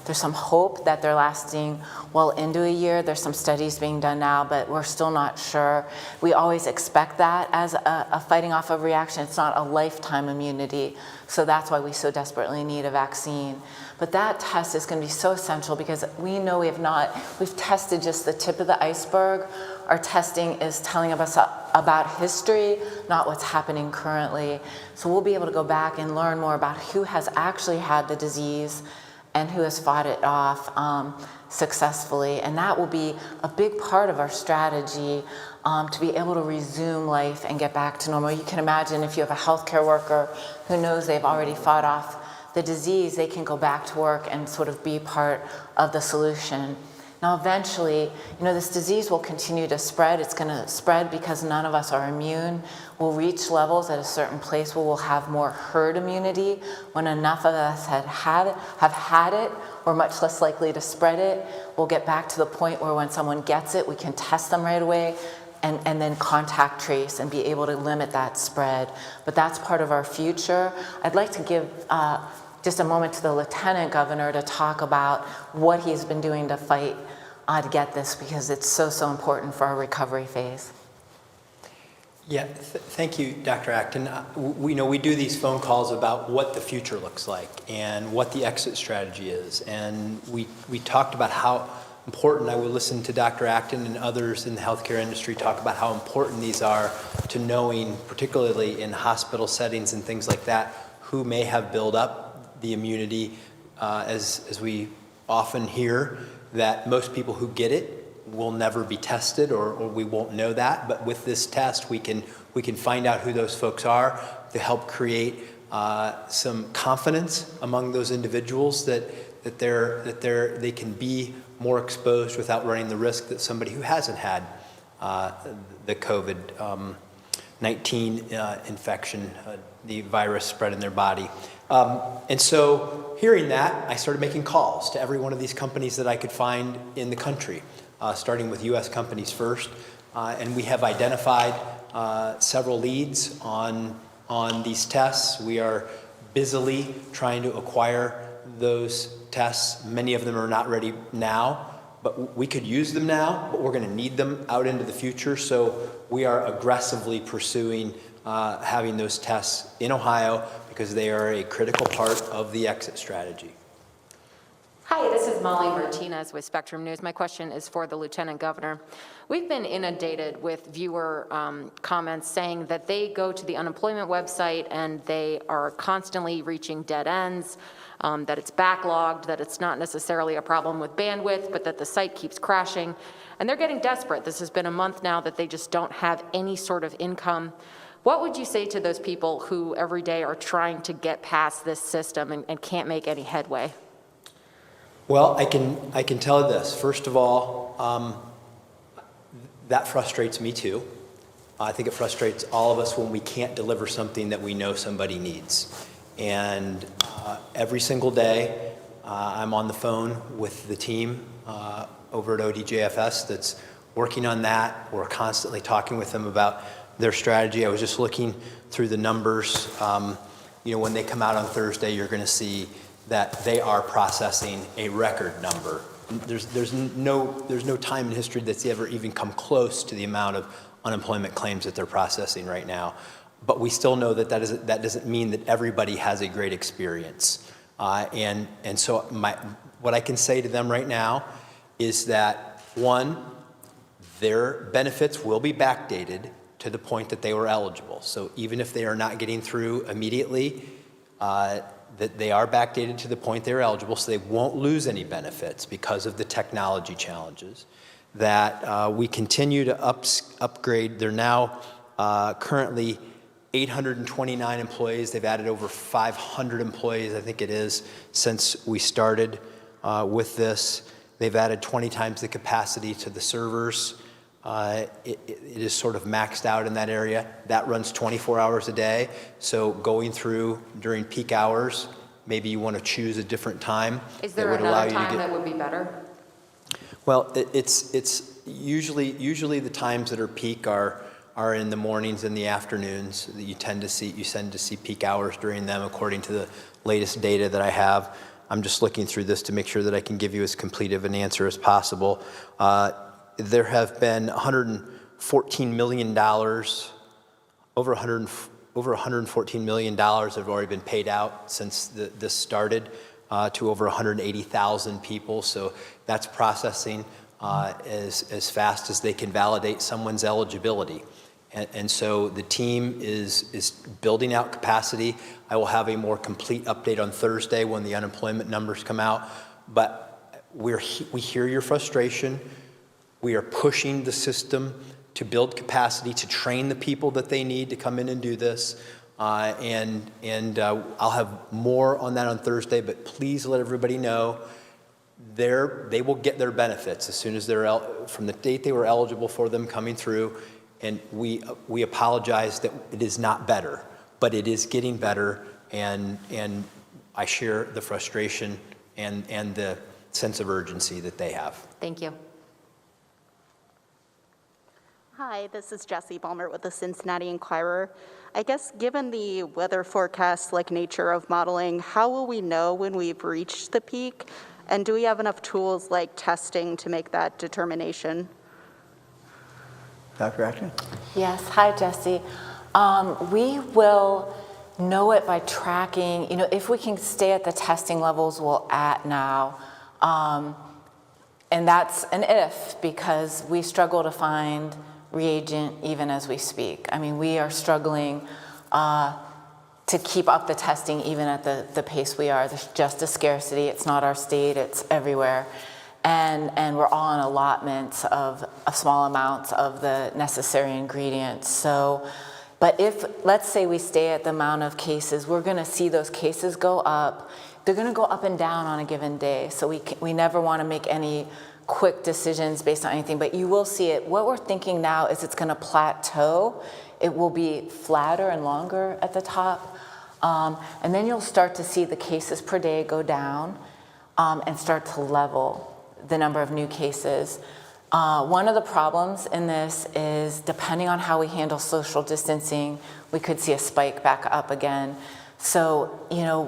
there's some hope that they're lasting well into a year. There's some studies being done now, but we're still not sure. We always expect that as a fighting off of reaction. It's not a lifetime immunity, so that's why we so desperately need a vaccine. But that test is going to be so essential because we know we've tested just the tip of the iceberg. Our testing is telling us about history, not what's happening currently. So we'll be able to go back and learn more about who has actually had the disease and who has fought it off successfully. And that will be a big part of our strategy to be able to resume life and get back to normal. You can imagine if you have a healthcare worker who knows they've already fought off the disease, they can go back to work and sort of be part of the solution. Now, eventually, this disease will continue to spread. It's going to spread because none of us are immune. We'll reach levels at a certain place where we'll have more herd immunity. When enough of us have had it, we're much less likely to spread it. We'll get back to the point where when someone gets it, we can test them right away and then contact trace and be able to limit that spread. But that's part of our future. I'd like to give just a moment to the Lieutenant Governor to talk about what he's been doing to fight to get this, because it's so important for our recovery phase. Yeah, thank you, Dr. Acton. We do these phone calls about what the future looks like and what the exit strategy is. And we talked about how important, I would listen to Dr. Acton and others in the healthcare industry talk about how important these are to knowing, particularly in hospital settings and things like that, who may have built up the immunity, as we often hear, that most people who get it will never be tested, or we won't know that. But with this test, we can find out who those folks are to help create some confidence among those individuals that they can be more exposed without running the risk that somebody who hasn't had the COVID-19 infection, the virus spread in their body. And so hearing that, I started making calls to every one of these companies that I could find in the country, starting with U.S. companies first. And we have identified several leads on these tests. We are busily trying to acquire those tests. Many of them are not ready now, but we could use them now, but we're going to need them out into the future. So we are aggressively pursuing having those tests in Ohio because they are a critical part of the exit strategy. Hi, this is is Molly Martinez with Spectrum News. My question is for the Lieutenant Governor. We've been inundated with viewer comments saying that they go to the unemployment website and they are constantly reaching dead ends, that it's backlogged, that it's not necessarily a problem with bandwidth, but that the site keeps crashing. And they're getting desperate. This has been a month now that they just don't have any sort of income. What would you say to those people who every day are trying to get past this system and can't make any headway? Well, I can tell you this. First of all, that frustrates me too. I think it frustrates all of us when we can't deliver something that we know somebody needs. And every single day, I'm on the phone with the team over at ODJFS that's working on that. We're constantly talking with them about their strategy. I was just looking through the numbers. When they come out on Thursday, you're going to see that they are processing a record number. There's no time in history that's ever even come close to the amount of unemployment claims that they're processing right now. But we still know that doesn't mean that everybody has a great experience. So what I can say to them right now is that, one, their benefits will be backdated to the point that they were eligible. So even if they are not getting through immediately, that they are backdated to the point they're eligible, so they won't lose any benefits because of the technology challenges. That we continue to upgrade. They're now currently 829 employees. They've added over 500 employees, I think it is, since we started with this. They've added 20 times the capacity to the servers. It is sort of maxed out in that area. That runs 24 hours a day. So going through during peak hours, maybe you want to choose a different time. Is there another time that would be better? Well, it's usually the times that are peak are in the mornings and the afternoons. You tend to see peak hours during them according to the latest data that I have. I'm just looking through this to make sure that I can give you as complete of an answer as possible. There have been $114 million, over $114 million have already been paid out since this started to over 180,000 people. So that's processing as fast as they can validate someone's eligibility. And so the team is building out capacity. I will have a more complete update on Thursday when the unemployment numbers come out. But we hear your frustration. We are pushing the system to build capacity, to train the people that they need to come in and do this. I'll have more on that on Thursday, but please let everybody know they will get their benefits as soon as they're from the date they were eligible for them coming through. And we apologize that it is not better, but it is getting better. And I share the frustration and the sense of urgency that they have. Thank you. Hi, this is Jessie Balmer with the Cincinnati Enquirer. I guess given the weather forecast-like nature of modeling, how will we know when we've reached the peak? And do we have enough tools like testing to make that determination? Dr. Acton? Yes, hi Jesse. We will know it by tracking, if we can stay at the testing levels we're at now. And that's an if, because we struggle to find reagent even as we speak. I mean, we are struggling to keep up the testing even at the pace we are. There's just a scarcity. It's not our state, it's everywhere. And we're all on allotments of small amounts of the necessary ingredients. So, but if, let's say we stay at the amount of cases, we're gonna see those cases go up. They're gonna go up and down on a given day. So we never wanna make any quick decisions based on anything, but you will see it. What we're thinking now is it's gonna plateau. It will be flatter and longer at the top. And then you'll start to see the cases per day go down and start to level the number of new cases. One of the problems in this is depending on how we handle social distancing, we could see a spike back up again. So,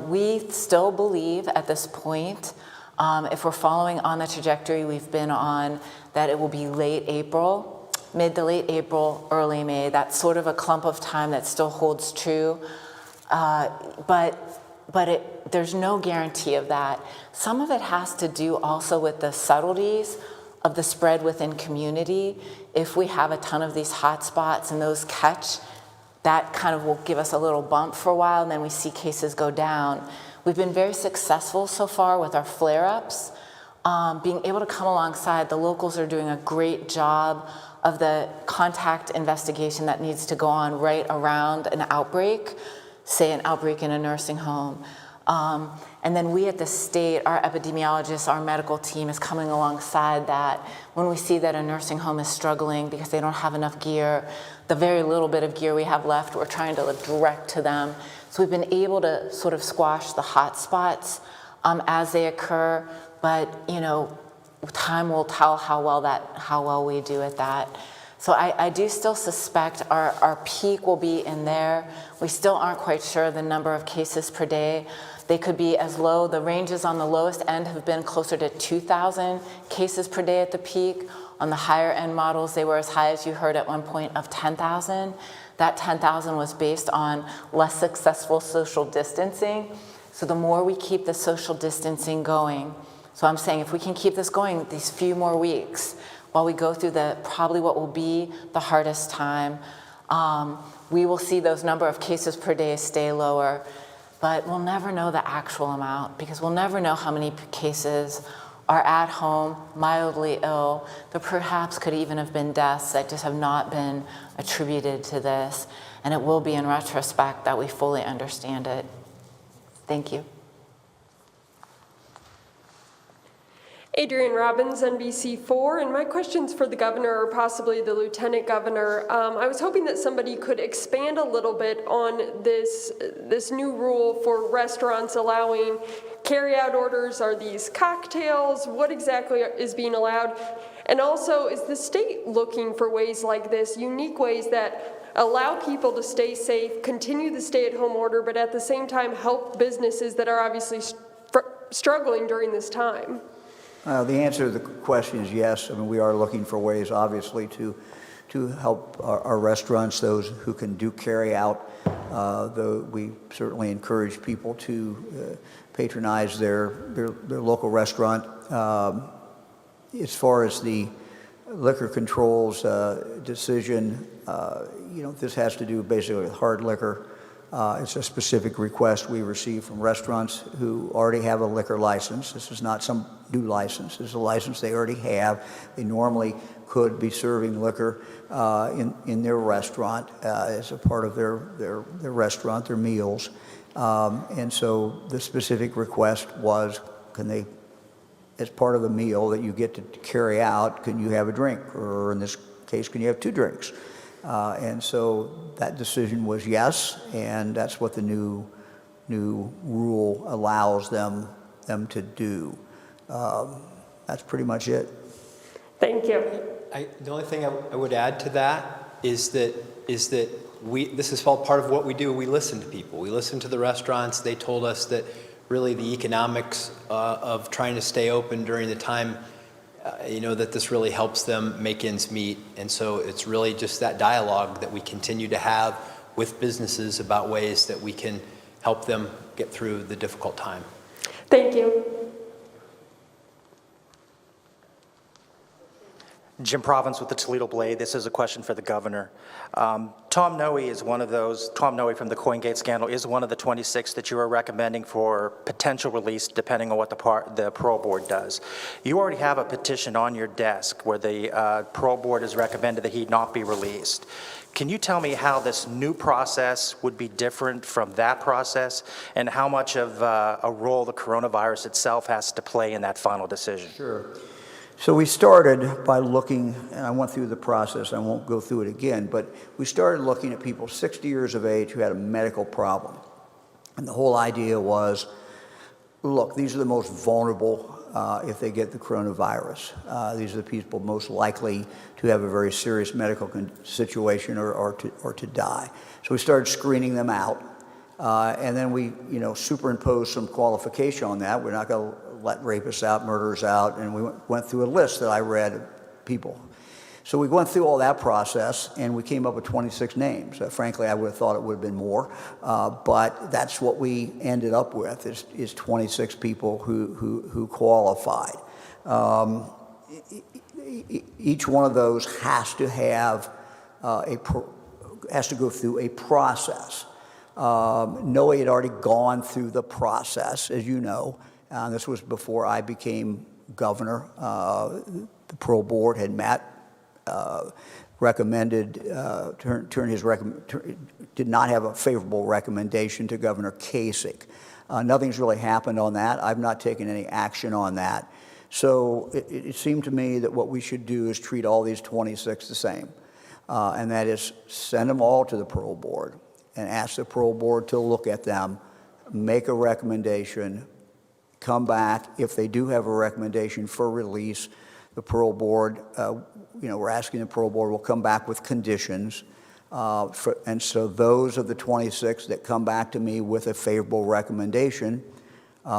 we still believe at this point, if we're following on the trajectory we've been on, that it will be late April, mid to late April, early May. That's sort of a clump of time that still holds true. But but there's no guarantee of that. Some of it has to do also with the subtleties of the spread within community. If we have a ton of these hot spots and those catch, that kind of will give us a little bump for a while, and then we see cases go down. We've been very successful so far with our flare-ups. Being able to come alongside, the locals are doing a great job of the contact investigation that needs to go on right around an outbreak, say an outbreak in a nursing home. And then we at the state, our epidemiologists, our medical team is coming alongside that. When we see that a nursing home is struggling because they don't have enough gear, the very little bit of gear we have left, we're trying to direct to them. So we've been able to sort of squash the hot spots as they occur, but time will tell how well we do at that. So I do still suspect our peak will be in there. We still aren't quite sure the number of cases per day. They could be as low, the ranges on the lowest end have been closer to 2,000 cases per day at the peak. On the higher end models, they were as high as you heard at one point of 10,000. That 10,000 was based on less successful social distancing. So the more we keep the social distancing going, so I'm saying if we can keep this going these few more weeks, while we go through probably what will be the hardest time, we will see those number of cases per day stay lower, but we'll never know the actual amount because we'll never know how many cases are at home, mildly ill. There perhaps could even have been deaths that just have not been attributed to this, and it will be in retrospect that we fully understand it. Thank you. Adrienne Robbins, NBC4, and my question's for the governor or possibly the lieutenant governor. I was hoping that somebody could expand a little bit on this new rule for restaurants allowing carry-out orders. Are these cocktails? What exactly is being allowed? And also, is the state looking for ways like this, unique ways that allow people to stay safe, continue the stay-at-home order, but at the same time help businesses that are obviously struggling during this time? The answer to the question is yes. I mean, we are looking for ways, obviously, to help our restaurants, those who can do carry out. Though we certainly encourage people to patronize their local restaurant. As far as the liquor controls decision, this has to do basically with hard liquor. It's a specific request we receive from restaurants who already have a liquor license. This is not some new license. This is a license they already have. They normally could be serving liquor in their restaurant as a part of their restaurant, their meals. And so the specific request was, can they, as part of the meal that you get to carry out, can you have a drink? Or in this case, can you have 2 drinks? And so that decision was yes, and that's what the new rule allows them to do. That's pretty much it. Thank you. The only thing I would add to that is that this is all part of what we do. We listen to people. We listen to the restaurants. They told us that really the economics of trying to stay open during the time, that this really helps them make ends meet. And so it's really just that dialogue that we continue to have with businesses about ways that we can help them get through the difficult time. Thank you. Jim Province with the Toledo Blade. This is a question for the governor. Tom Noe is one of those, Tom Noe from the CoinGate scandal is one of the 26 that you are recommending for potential release depending on what the parole board does. You already have a petition on your desk where the parole board has recommended that he not be released. Can you tell me how this new process would be different from that process and how much of a role the coronavirus itself has to play in that final decision? Sure. So we started by looking, and I went through the process, I won't go through it again, but we started looking at people 60 years of age who had a medical problem. And the whole idea was, look, these are the most vulnerable if they get the coronavirus. These are the people most likely to have a very serious medical situation or to die. So we started screening them out. And then we, superimposed some qualification on that. We're not going to let rapists out, murderers out, and we went through a list that I read of people. So we went through all that process, and we came up with 26 names. Frankly, I would have thought it would have been more, but that's what we ended up with, is 26 people who qualified. Each one of those has to have has to go through a process. Noe had already gone through the process, as you know. This was before I became governor. The parole board had met, recommended, did not have a favorable recommendation to Governor Kasich. Nothing's really happened on that. I've not taken any action on that. So it seemed to me that what we should do is treat all these 26 the same, and that is send them all to the parole board and ask the parole board to look at them, make a recommendation, come back. If they do have a recommendation for release, the parole board, we're asking the parole board will come back with conditions. And so those of the 26 that come back to me with a favorable recommendation, we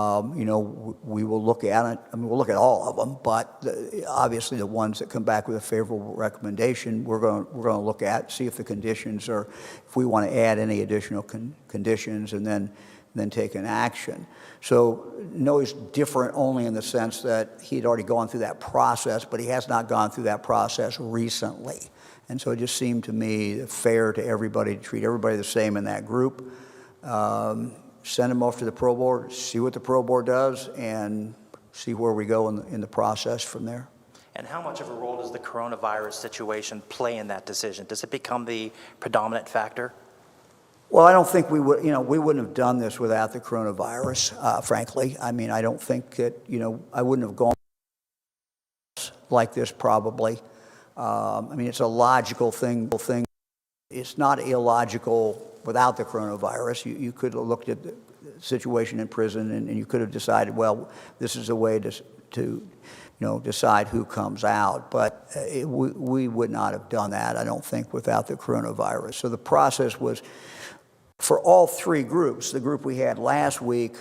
will look at it. I mean, we'll look at all of them, but obviously the ones that come back with a favorable recommendation, we're going to look at, see if the conditions are, if we want to add any additional conditions, and then take an action. So Noe's different only in the sense that he'd already gone through that process, but he has not gone through that process recently. And so it just seemed to me fair to everybody to treat everybody the same in that group. Send them off to the parole board, see what the parole board does, and see where we go in the process from there. And how much of a role does the coronavirus situation play in that decision? Does it become the predominant factor? Well, I don't think we would, we wouldn't have done this without the coronavirus, frankly. I mean, I don't think that, I wouldn't have gone like this probably. I mean, it's a logical thing. It's not illogical without the coronavirus. You could have looked at the situation in prison and you could have decided, well, this is a way to decide who comes out. But we would not have done that, I don't think, without the coronavirus. So the process was, for all three groups, the group we had last week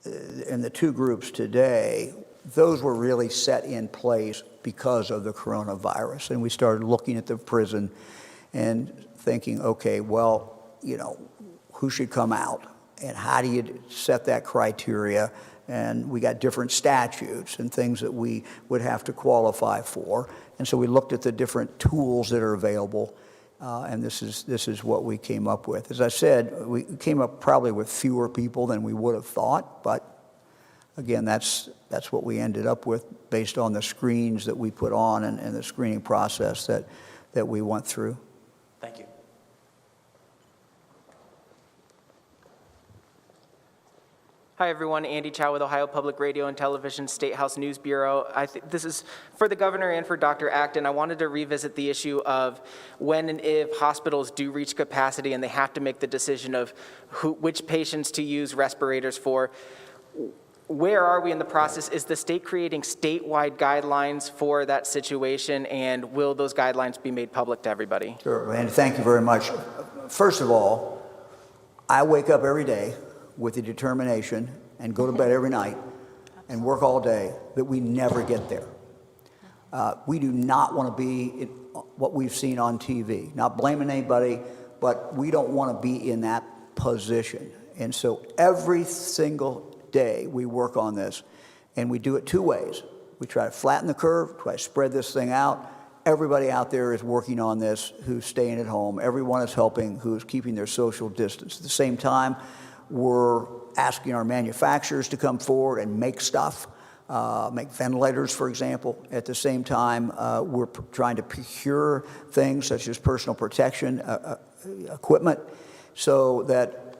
and the two groups today, those were really set in place because of the coronavirus. And we started looking at the prison and thinking, okay, well, who should come out? And how do you set that criteria? And we got different statutes and things that we would have to qualify for. And so we looked at the different tools that are available, and this is what we came up with. As I said, we came up probably with fewer people than we would have thought, but again, that's what we ended up with based on the screens that we put on and the screening process that we went through. Thank you. Hi, everyone. Andy Chow with Ohio Public Radio and Television State House News Bureau. This is for the governor and for Dr. Acton. I wanted to revisit the issue of when and if hospitals do reach capacity and they have to make the decision of which patients to use respirators for. Where are we in the process? Is the state creating statewide guidelines for that situation, and will those guidelines be made public to everybody? Sure, and thank you very much. First of all, I wake up every day with the determination and go to bed every night and work all day that we never get there. We do not want to be in what we've seen on TV. Not blaming anybody, but we don't want to be in that position. And so every single day we work on this, and we do it two ways. We try to flatten the curve, try to spread this thing out. Everybody out there is working on this who's staying at home. Everyone is helping who's keeping their social distance. At the same time, we're asking our manufacturers to come forward and make stuff, make ventilators, for example. At the same time, we're trying to procure things such as personal protection equipment so that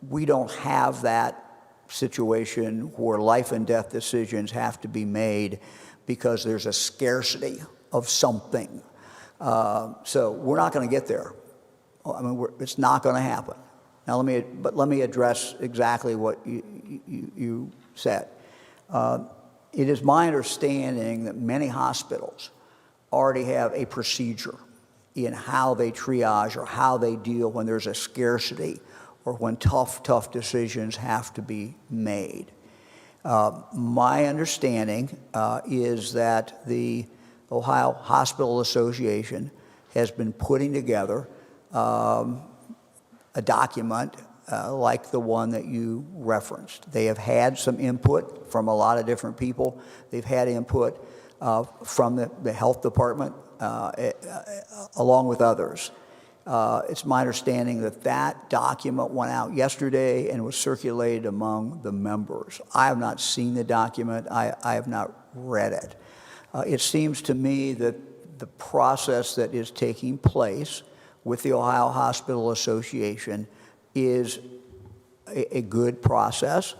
we don't have that situation where life and death decisions have to be made because there's a scarcity of something. So we're not going to get there. I mean, it's not going to happen. Now let me address exactly what you said. It is my understanding that many hospitals already have a procedure in how they triage or how they deal when there's a scarcity or when tough decisions have to be made. My understanding is that the Ohio Hospital Association has been putting together a document like the one that you referenced. They have had some input from a lot of different people. They've had input from the health department along with others. It's my understanding that that document went out yesterday and was circulated among the members. I have not seen the document. I have not read it. It seems to me that the process that is taking place with the Ohio Hospital Association is a good process.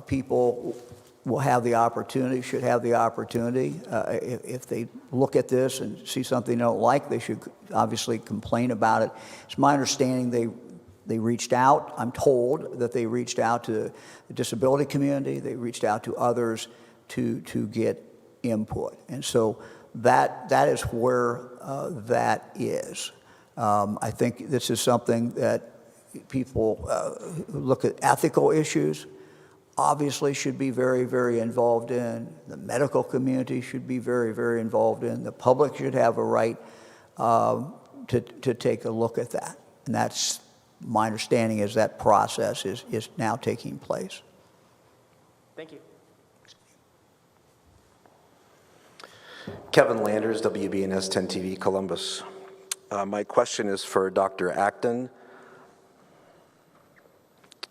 People will have the opportunity, should have the opportunity. If they look at this and see something they don't like, they should obviously complain about it. It's my understanding they reached out. I'm told that they reached out to the disability community. They reached out to others to get input. And so that is where that is. I think this is something that people who look at ethical issues obviously should be very, very involved in. The medical community should be very, very involved in. The public should have a right to take a look at that. And that's my understanding is that process is now taking place. Thank you. Kevin Landers, WBNS 10 TV, Columbus. My question is for Dr. Acton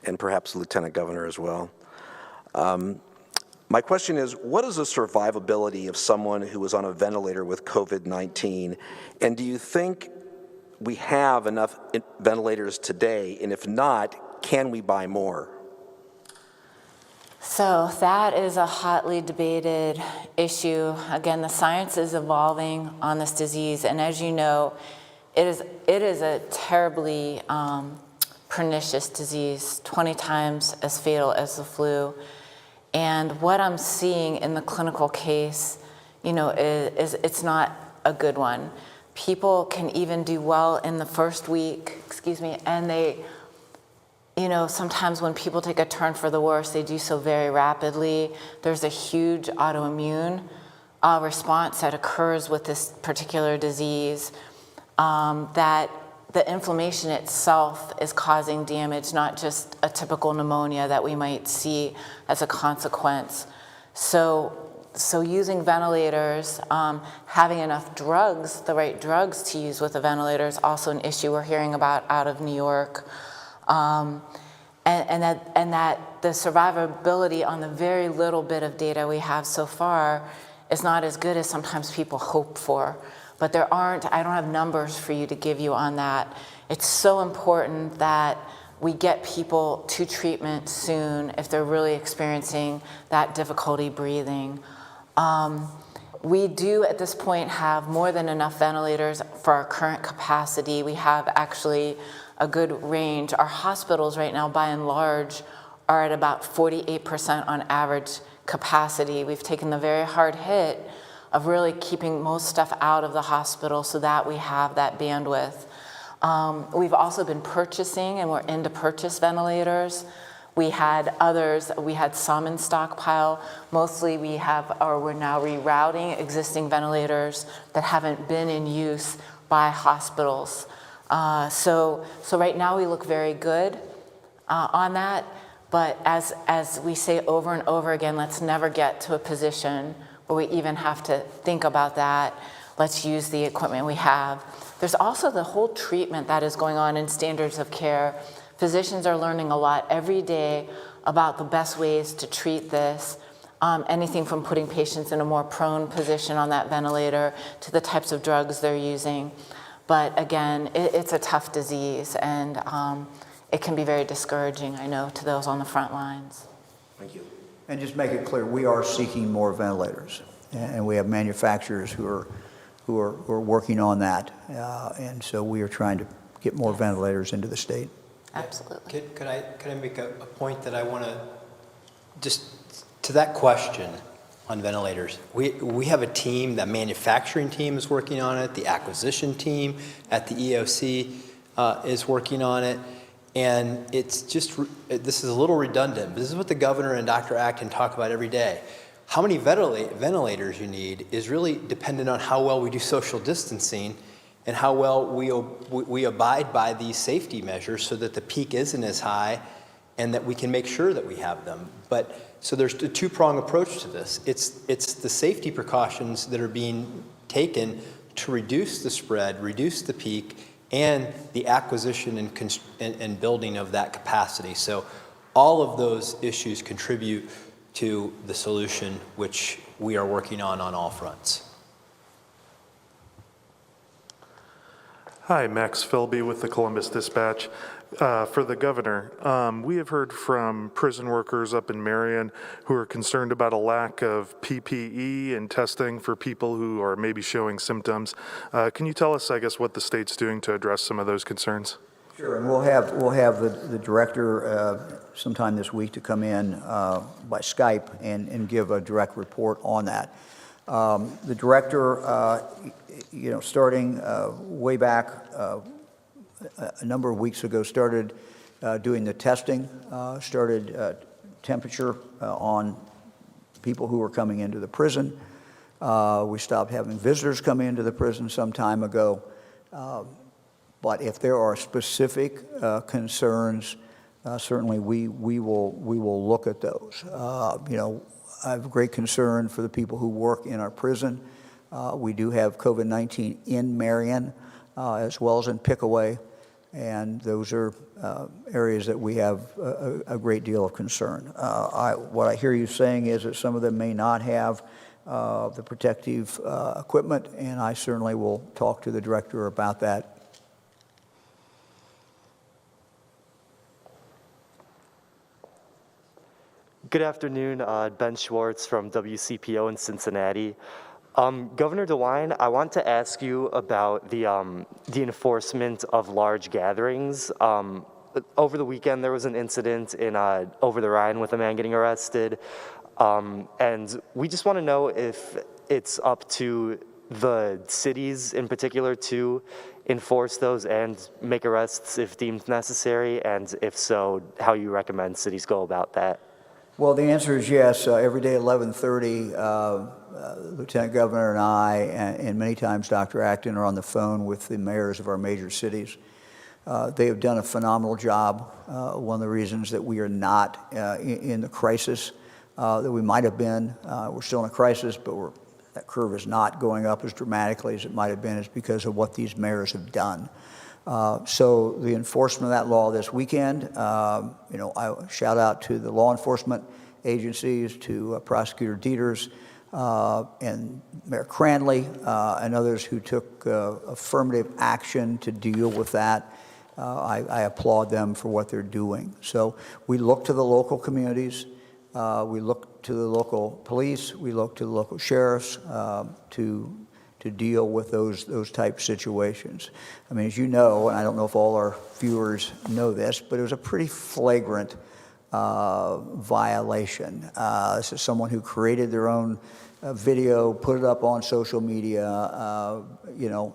and perhaps the Lieutenant Governor as well. My question is, what is the survivability of someone who is on a ventilator with COVID-19? And do you think we have enough ventilators today? And if not, can we buy more? So that is a hotly debated issue. Again, the science is evolving on this disease, and as you know, it is a terribly pernicious disease, 20 times as fatal as the flu. And what I'm seeing in the clinical case, is it's not a good one. People can even do well in the first week, and they, sometimes when people take a turn for the worse, they do so very rapidly. There's a huge autoimmune response that occurs with this particular disease, that the inflammation itself is causing damage, not just a typical pneumonia that we might see as a consequence. So using ventilators, having enough drugs, the right drugs to use with a ventilator is also an issue we're hearing about out of New York. And that the survivability on the very little bit of data we have so far is not as good as sometimes people hope for. But I don't have numbers for you to give you on that. It's so important that we get people to treatment soon if they're really experiencing that difficulty breathing. We do at this point have more than enough ventilators for our current capacity. We have actually a good range. Our hospitals right now, by and large, are at about 48% on average capacity. We've taken the very hard hit of really keeping most stuff out of the hospital so that we have that bandwidth. We've also been purchasing, and we're into purchase ventilators. We had others, we had some in stockpile. Mostly we're now rerouting existing ventilators that haven't been in use by hospitals. So right now we look very good on that, but as we say over and over again, let's never get to a position where we even have to think about that. Let's use the equipment we have. There's also the whole treatment that is going on in standards of care. Physicians are learning a lot every day about the best ways to treat this. Anything from putting patients in a more prone position on that ventilator to the types of drugs they're using. But again, it's a tough disease, and it can be very discouraging, I know, to those on the front lines. Thank you. And just make it clear, we are seeking more ventilators, and we have manufacturers who are working on that, and so we are trying to get more ventilators into the state. Absolutely. Could I make a point that I want to, just to that question on ventilators? We have a team, the manufacturing team is working on it, the acquisition team at the EOC is working on it. And it's just, this is a little redundant, but this is what the governor and Dr. Acton talk about every day. how many ventilators you need is really dependent on how well we do social distancing and how well we abide by these safety measures so that the peak isn't as high and that we can make sure that we have them. But so there's a two-pronged approach to this. It's the safety precautions that are being taken to reduce the spread, reduce the peak, and the acquisition and building of that capacity. So all of those issues contribute to the solution, which we are working on all fronts. Hi, Max Philby with the Columbus Dispatch. For the governor, we have heard from prison workers up in Marion who are concerned about a lack of PPE and testing for people who are maybe showing symptoms. Can you tell us, I guess, what the state's doing to address some of those concerns? Sure, and we'll have the director sometime this week to come in by Skype and give a direct report on that. The director, starting way back a number of weeks ago, started doing the testing, started temperature on people who were coming into the prison. We stopped having visitors come into the prison some time ago. But if there are specific concerns, certainly we will look at those. I have great concern for the people who work in our prison. We do have COVID-19 in Marion as well as in Pickaway, and those are areas that we have a great deal of concern. What I hear you saying is that some of them may not have the protective equipment, and I certainly will talk to the director about that. Good afternoon, Ben Schwartz from WCPO in Cincinnati. Governor DeWine, I want to ask you about the enforcement of large gatherings. Over the weekend, there was an incident in over the Rhine with a man getting arrested, and we just want to know if it's up to the cities in particular to enforce those and make arrests if deemed necessary, and if so, how you recommend cities go about that. Well, the answer is yes. Every day at 11:30, Lieutenant Governor and I, and many times Dr. Acton, are on the phone with the mayors of our major cities. They have done a phenomenal job. One of the reasons that we are not in the crisis that we might have been, we're still in a crisis, but that curve is not going up as dramatically as it might have been, is because of what these mayors have done. So the enforcement of that law this weekend, I shout out to the law enforcement agencies, to Prosecutor Dieters and Mayor Cranley and others who took affirmative action to deal with that. I applaud them for what they're doing. So we look to the local communities, we look to the local police, we look to the local sheriffs to deal with those type situations. I mean, as you know, and I don't know if all our viewers know this, but it was a pretty flagrant violation. This is someone who created their own video, put it up on social media,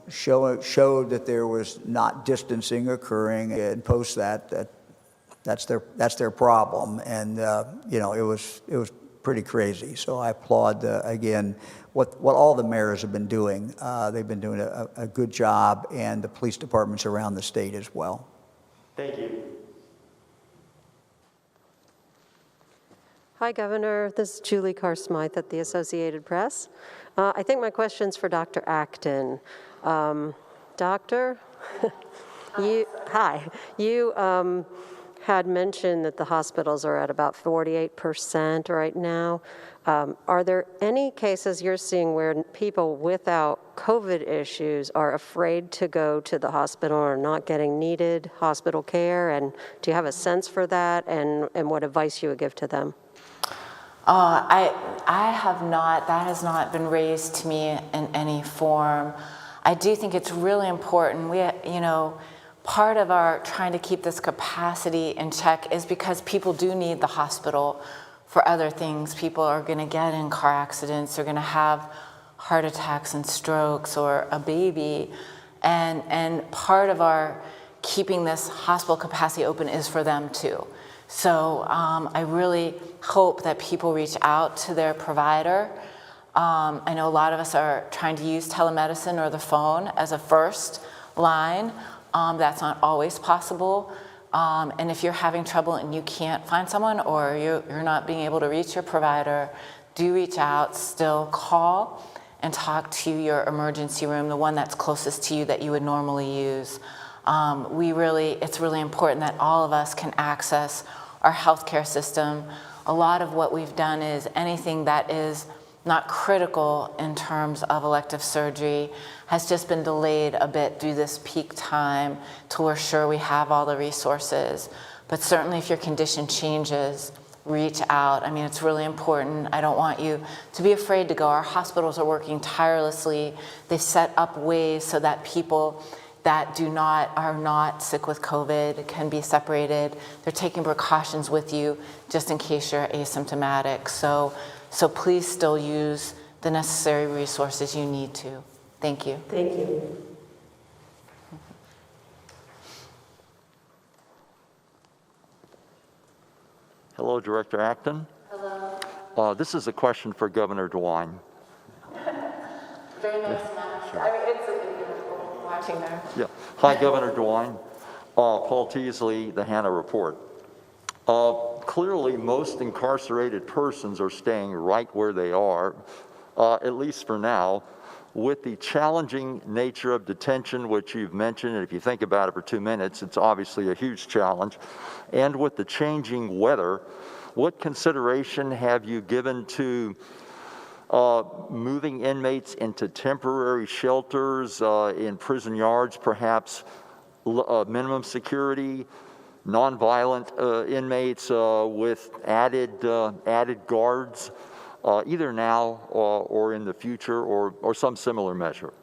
showed that there was not distancing occurring, and post that's their problem, and it was pretty crazy. So I applaud again what all the mayors have been doing. They've been doing a good job, and the police departments around the state as well. Thank you. Hi, Governor. This is Julie Carr-Smythe at the Associated Press. I think my question's for Dr. Acton. Doctor, you had mentioned that the hospitals are at about 48% right now. Are there any cases you're seeing where people without COVID issues are afraid to go to the hospital or not getting needed hospital care? And do you have a sense for that, and what advice you would give to them? I have not, that has not been raised to me in any form. I do think it's really important. Part of our trying to keep this capacity in check is because people do need the hospital for other things. People are going to get in car accidents, they're going to have heart attacks and strokes, or a baby. And part of our keeping this hospital capacity open is for them too. So I really hope that people reach out to their provider. I know a lot of us are trying to use telemedicine or the phone as a first line. That's not always possible. And if you're having trouble and you can't find someone, or you're not being able to reach your provider, do reach out, still call and talk to your emergency room, the one that's closest to you that you would normally use. It's really important that all of us can access our healthcare system. A lot of what we've done is anything that is not critical in terms of elective surgery has just been delayed a bit through this peak time till we're sure we have all the resources. But certainly if your condition changes, reach out. I mean, it's really important. I don't want you to be afraid to go. Our hospitals are working tirelessly. They've set up ways so that people that are not sick with COVID can be separated. They're taking precautions with you just in case you're asymptomatic. So please still use the necessary resources you need to. Thank you. Thank you. Hello, Director Acton. Hello. This is a question for Governor DeWine. Very nice match. I mean, it's watching there. Yeah. Hi, Governor DeWine. Paul Teasley, the Hannah Report. Clearly, most incarcerated persons are staying right where they are, at least for now. With the challenging nature of detention, which you've mentioned, and if you think about it for 2 minutes, it's obviously a huge challenge, and with the changing weather, what consideration have you given to moving inmates into temporary shelters in prison yards, perhaps minimum security, nonviolent inmates with added guards? Either now or in the future, or some similar measure?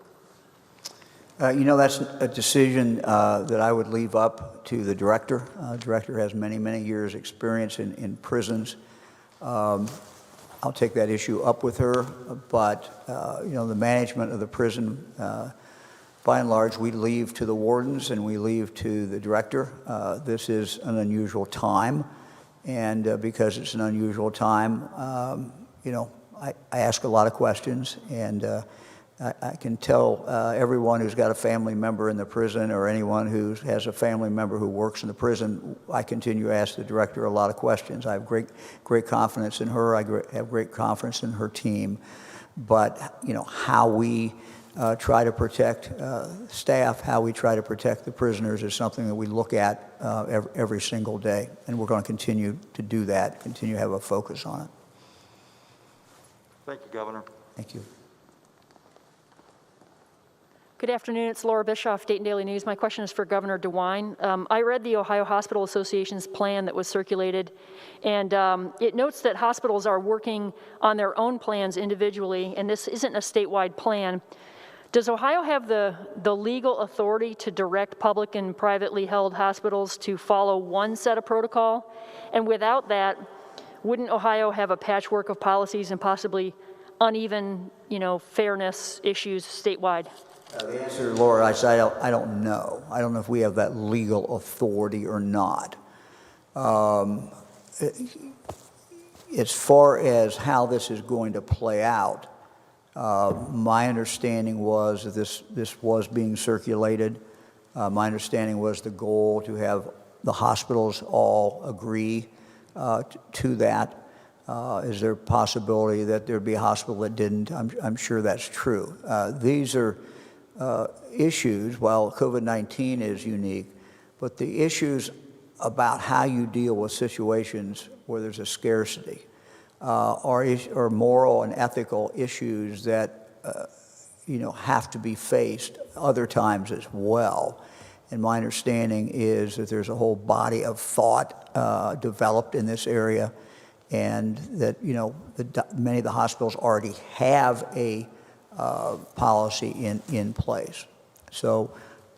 That's a decision that I would leave up to the director. The director has many, many years' experience in prisons. I'll take that issue up with her, but the management of the prison, by and large, we leave to the wardens and we leave to the director. This is an unusual time, and because it's an unusual time, I ask a lot of questions, and I can tell everyone who's got a family member in the prison, or anyone who has a family member who works in the prison, I continue to ask the director a lot of questions. I have great confidence in her. I have great confidence in her team. But how we try to protect staff, how we try to protect the prisoners is something that we look at every single day, and we're going to continue to do that, continue to have a focus on it. Thank you, Governor. Thank you. Good afternoon. It's Laura Bischoff, Dayton Daily News. My question is for Governor DeWine. I read the Ohio Hospital Association's plan that was circulated, and it notes that hospitals are working on their own plans individually, and this isn't a statewide plan. Does Ohio have the legal authority to direct public and privately held hospitals to follow one set of protocol? And without that, wouldn't Ohio have a patchwork of policies and possibly uneven, fairness issues statewide? The answer, Laura, I don't know. I don't know if we have that legal authority or not. As far as how this is going to play out, my understanding was that this was being circulated. My understanding was the goal to have the hospitals all agree to that. Is there a possibility that there'd be a hospital that didn't? I'm sure that's true. These are issues, while COVID-19 is unique, but the issues about how you deal with situations where there's a scarcity are moral and ethical issues that have to be faced other times as well. And my understanding is that there's a whole body of thought developed in this area, and that many of the hospitals already have a policy in place. So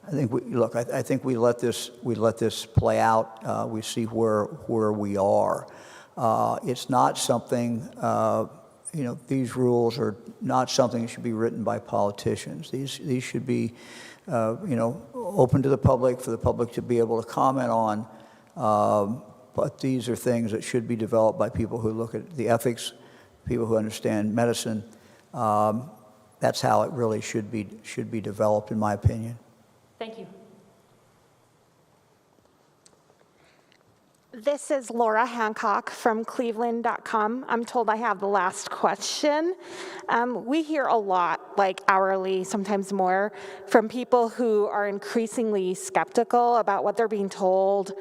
I think I think we let this play out. We see where we are. It's not something. These rules are not something that should be written by politicians. These should be open to the public, for the public to be able to comment on. but these are things that should be developed by people who look at the ethics, people who understand medicine. That's how it really should be developed, in my opinion. Thank you. This is Laura Hancock from Cleveland.com. I'm told I have the last question. We hear a lot, like hourly, sometimes more, from people who are increasingly skeptical about what they're being told,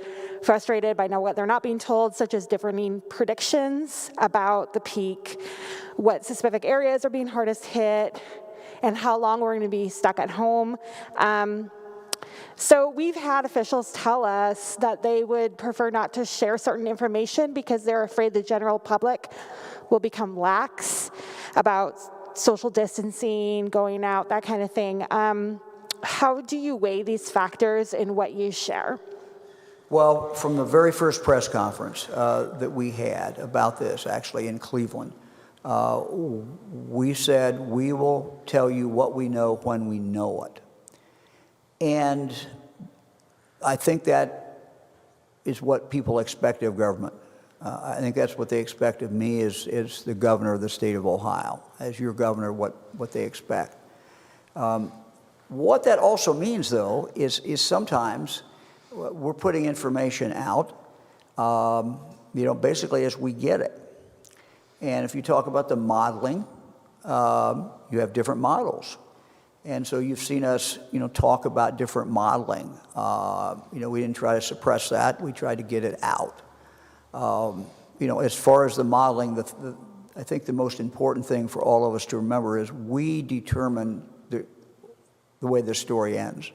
frustrated by what they're not being told, such as differing predictions about the peak, what specific areas are being hardest hit, and how long we're going to be stuck at home. So we've had officials tell us that they would prefer not to share certain information because they're afraid the general public will become lax about social distancing, going out, that kind of thing. How do you weigh these factors in what you share? Well, from the very first press conference that we had about this, actually in Cleveland, we said we will tell you what we know when we know it. And I think that is what people expect of government. I think that's what they expect of me as the governor of the state of Ohio, as your governor, what they expect. What that also means, though, is sometimes we're putting information out, basically as we get it. And if you talk about the modeling, you have different models. And so you've seen us, talk about different modeling. We didn't try to suppress that. We tried to get it out. As far as the modeling, I think the most important thing for all of us to remember is we determine the way this story ends.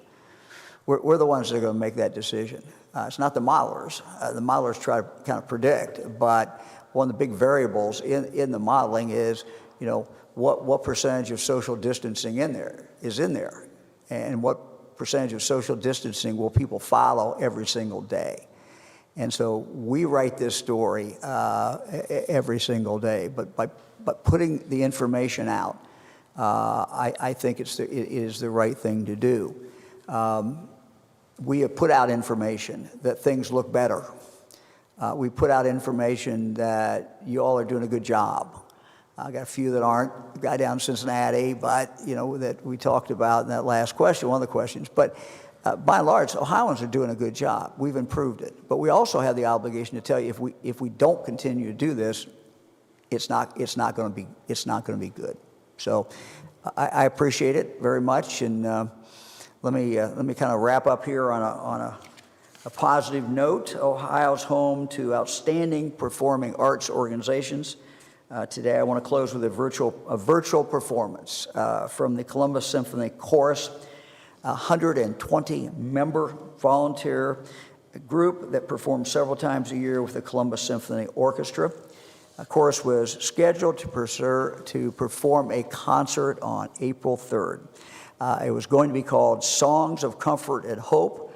We're the ones that are going to make that decision. It's not the modelers. The modelers try to kind of predict, but one of the big variables in the modeling is, what percentage of social distancing is in there, and what percentage of social distancing will people follow every single day. And so we write this story every single day, but putting the information out, I think it is the right thing to do. We have put out information that things look better. We put out information that you all are doing a good job. I got a few that aren't. A guy down in Cincinnati, but that we talked about in that last question, one of the questions. But by and large, Ohioans are doing a good job. We've improved it, but we also have the obligation to tell you if we don't continue to do this, it's not going to be good. So I appreciate it very much, and let me kind of wrap up here on a positive note. Ohio's home to outstanding performing arts organizations. Today I want to close with a virtual performance from the Columbus Symphony Chorus, a 120-member volunteer group that performs several times a year with the Columbus Symphony Orchestra. The chorus was scheduled to perform a concert on April 3rd. It was going to be called Songs of Comfort and Hope,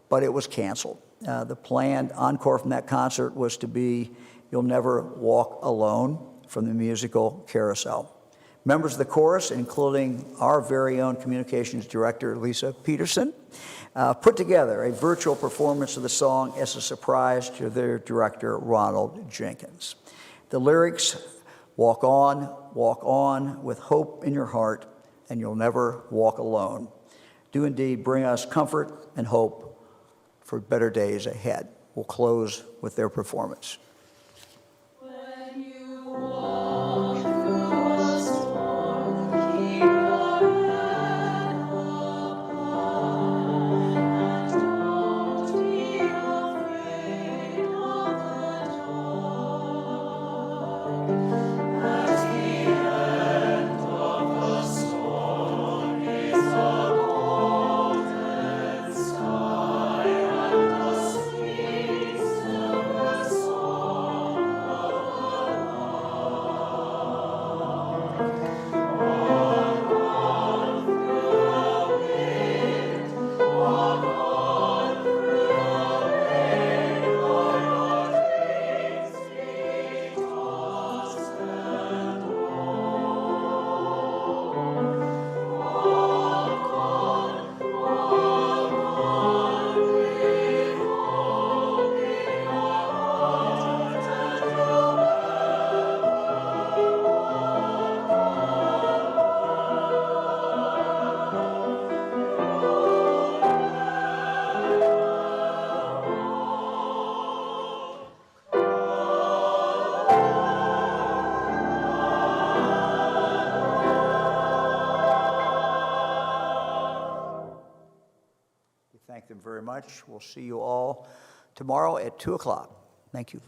but it was canceled. The planned encore from that concert was to be You'll Never Walk Alone from the musical Carousel. Members of the chorus, including our very own communications director, Lisa Peterson, put together a virtual performance of the song as a surprise to their director, Ronald Jenkins. The lyrics, walk on with hope in your heart, and you'll never walk alone, do indeed bring us comfort and hope for better days ahead. We'll close with their performance. Sky and the sweet silver song. thank them very much. We'll see you all tomorrow at 2 o'clock. Thank you.